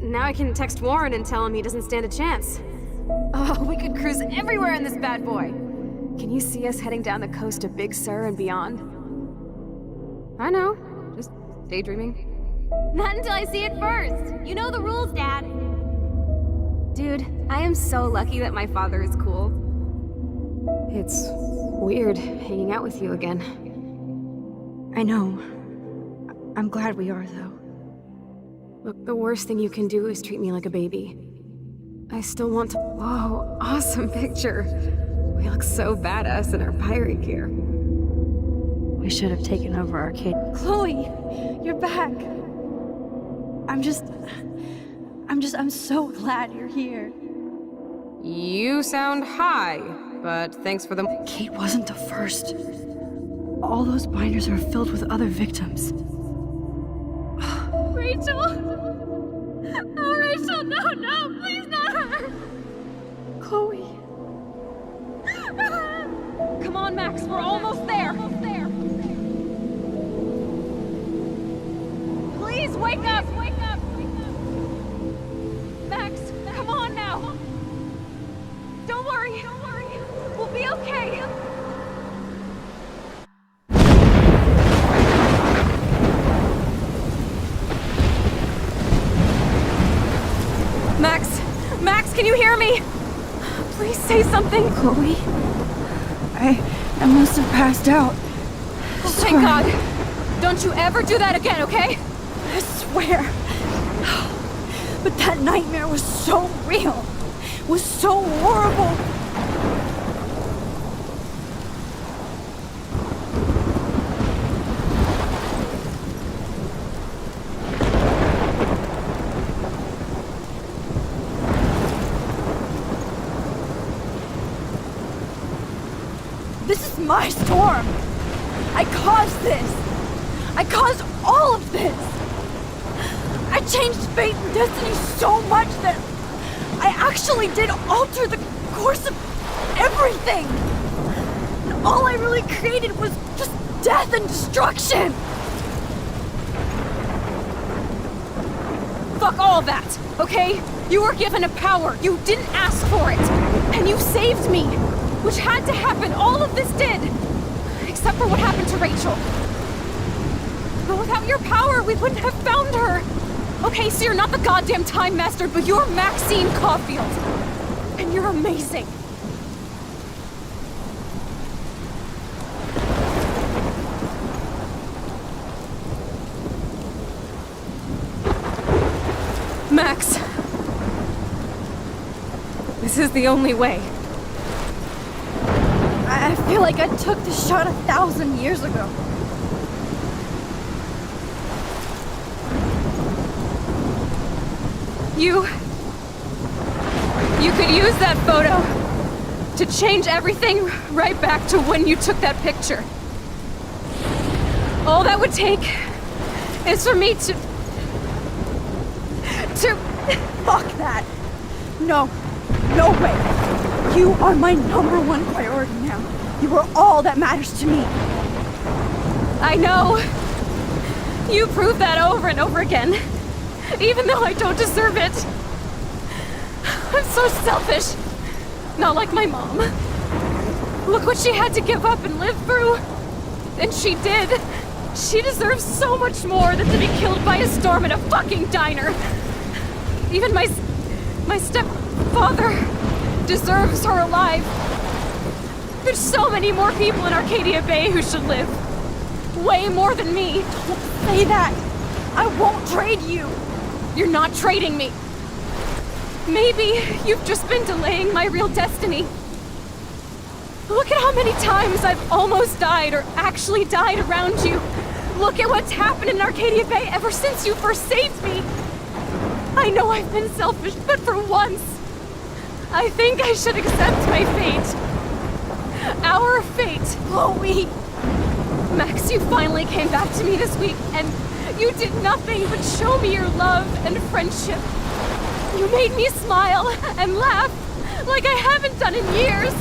Now I can text Warren and tell him he doesn't stand a chance. Oh, we could cruise everywhere in this bad boy. Can you see us heading down the coast to Big Sur and beyond? I know, just daydreaming. Not until I see it first. You know the rules, Dad. Dude, I am so lucky that my father is cool. It's weird hanging out with you again. I know. I'm glad we are, though. Look, the worst thing you can do is treat me like a baby. I still want to... Whoa, awesome picture. We look so badass in our pirate gear. We should have taken over Arcade. Chloe! You're back! I'm so glad you're here. You sound high, but thanks for the... Kate wasn't the first. All those binders are filled with other victims. Rachel! Oh, Rachel, no, please not her! Chloe. Come on, Max, we're almost there. Please wake up! Max, come on now! fine, Chloe. I must have passed out. Oh, thank God. Don't you ever do that again, okay? I swear. But that nightmare was so real. Was so horrible. This is my storm. I caused this. I caused all of this. I changed fate and destiny so much that I actually did alter the course of everything. And all I really created was just death and destruction. Fuck all that, okay? You were given a power. You didn't ask for it. And you saved me. Which had to happen. All of this did. Except for what happened to Rachel. But without your power, we wouldn't have found her. Okay, so you're not the goddamn Time Master, but you're Maxine Caulfield. And you're amazing. Max. This is the only way. I feel like I took the shot 1,000 years ago. You could use that photo to change everything right back to when you took that picture. All that would take is for me to... Fuck that. No. No way. You are my #1 priority now. You are all that matters to me. I know. You prove that over and over again. Even though I don't deserve it. I'm so selfish. Not like my mom. Look what she had to give up and live through. And she did. She deserves so much more than to be killed by a storm in a fucking diner. Even my stepfather deserves her alive. There's so many more people in Arcadia Bay who should live. Way more than me. Don't say that. I won't trade you. You're not trading me. Maybe you've just been delaying my real destiny. Look at how many times I've almost died or actually died around you. Look at what's happened in Arcadia Bay ever since you first saved me. I know I've been selfish, but for once, I think I should accept my fate. Our fate. Chloe! Max, you finally came back to me this week, and you did nothing but show me your love and friendship. You made me smile and laugh like I haven't done in years.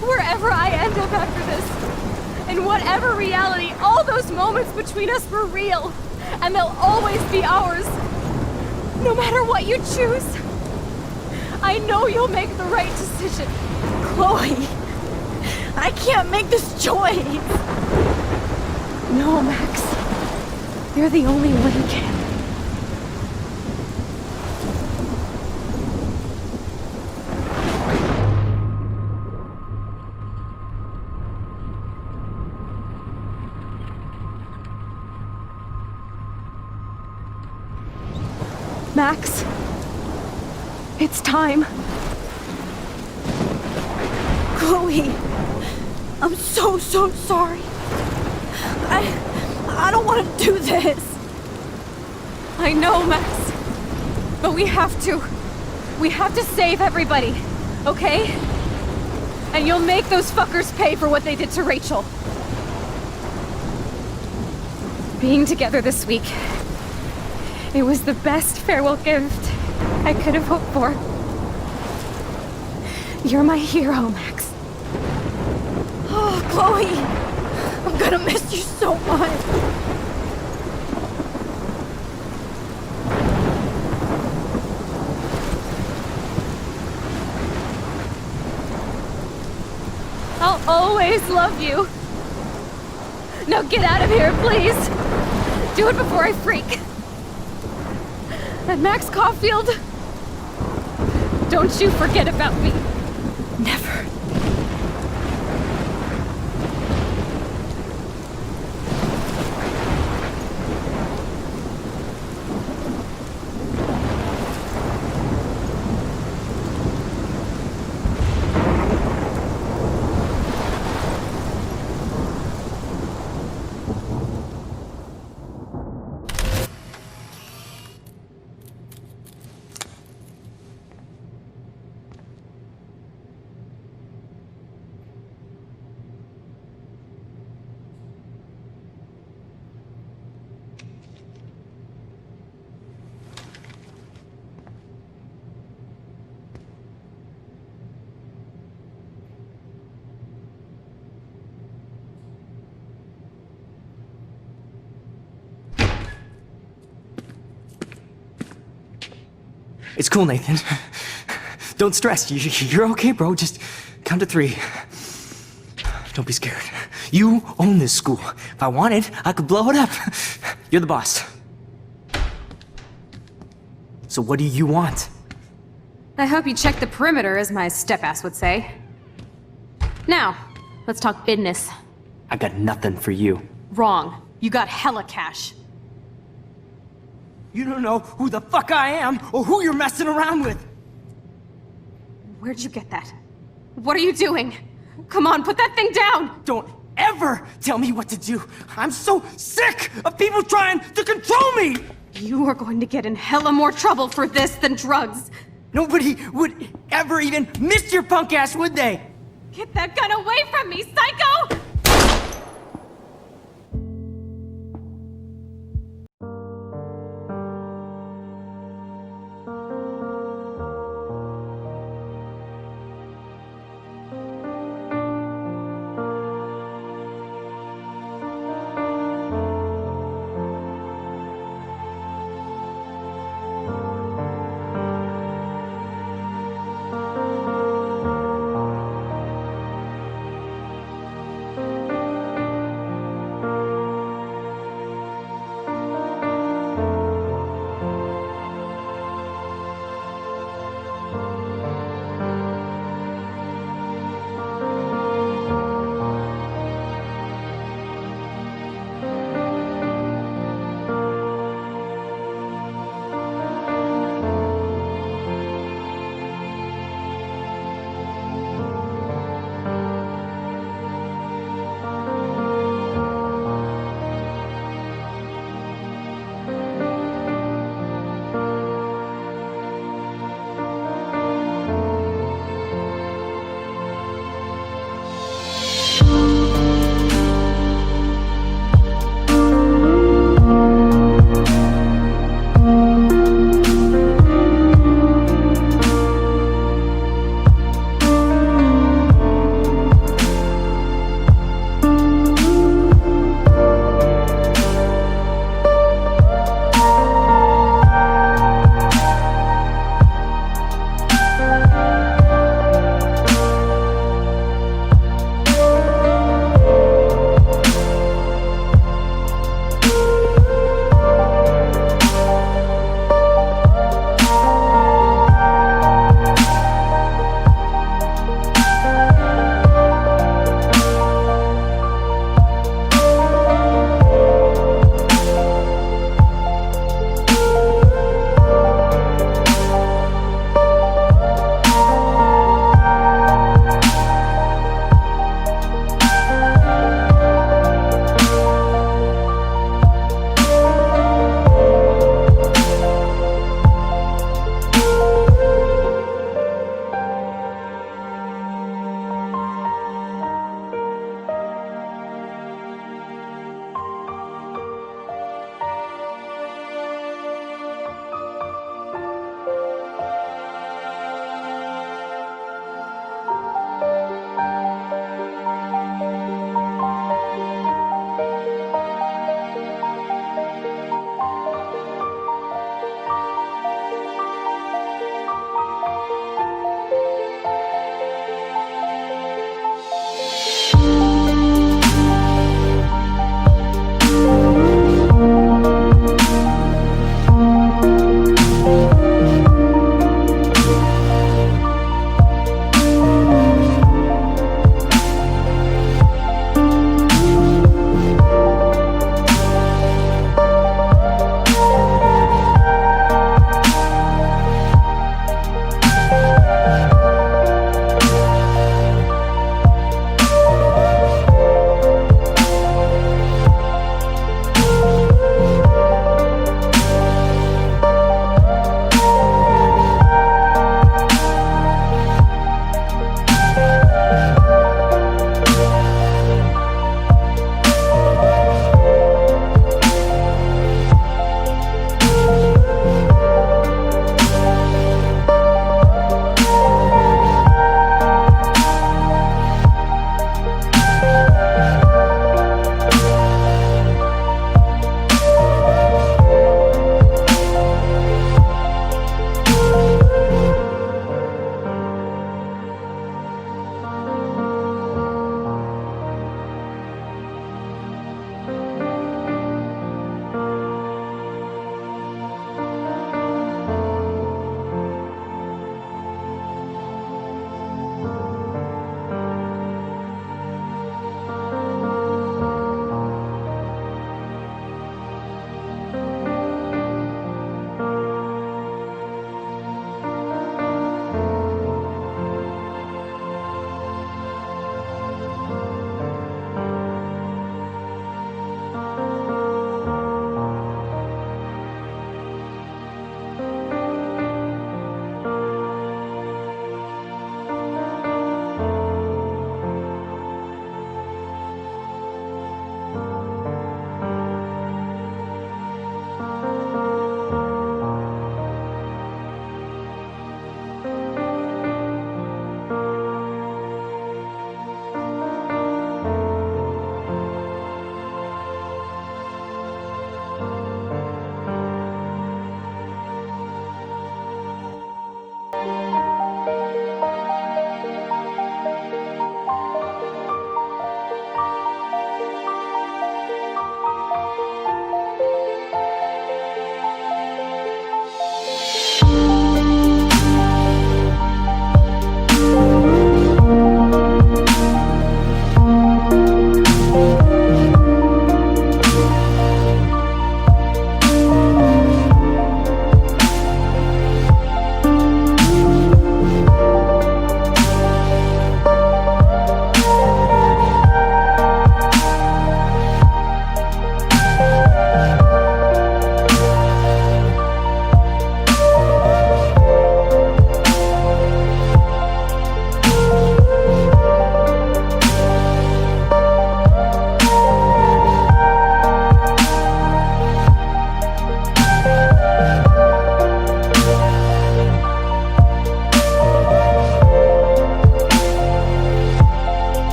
Wherever I end up after this, in whatever reality, all those moments between us were real, and they'll always be ours. No matter what you choose, I know you'll make the right decision. Chloe, I can't make this choice. No, Max. You're the only one who can. Max, it's time. Chloe, I'm so sorry. I don't want to do this. I know, Max. But we have to. We have to save everybody, okay? And you'll make those fuckers pay for what they did to Rachel. Being together this week, it was the best farewell gift I could have hoped for. You're my hero, Max. Oh, Chloe, I'm gonna miss you so much. I'll always love you. Now get out of here, please. Do it before I freak. And Max Caulfield, Don't you forget about me. Never. It's cool, Nathan. Don't stress. You're okay, bro. Just count to 3. Don't be scared. You own this school. If I wanted, I could blow it up. You're the boss. So what do you want? I hope you check the perimeter, as my step-ass would say. Now, let's talk business. I got nothing for you. Wrong. You got hella cash. You don't know who the fuck I am or who you're messing around with. Where'd you get that? What are you doing? Come on, put that thing down! Don't ever tell me what to do. I'm so sick of people trying to control me! You are going to get in hella more trouble for this than drugs. Nobody would ever even miss your punk ass, would they? Get that gun away from me, psycho!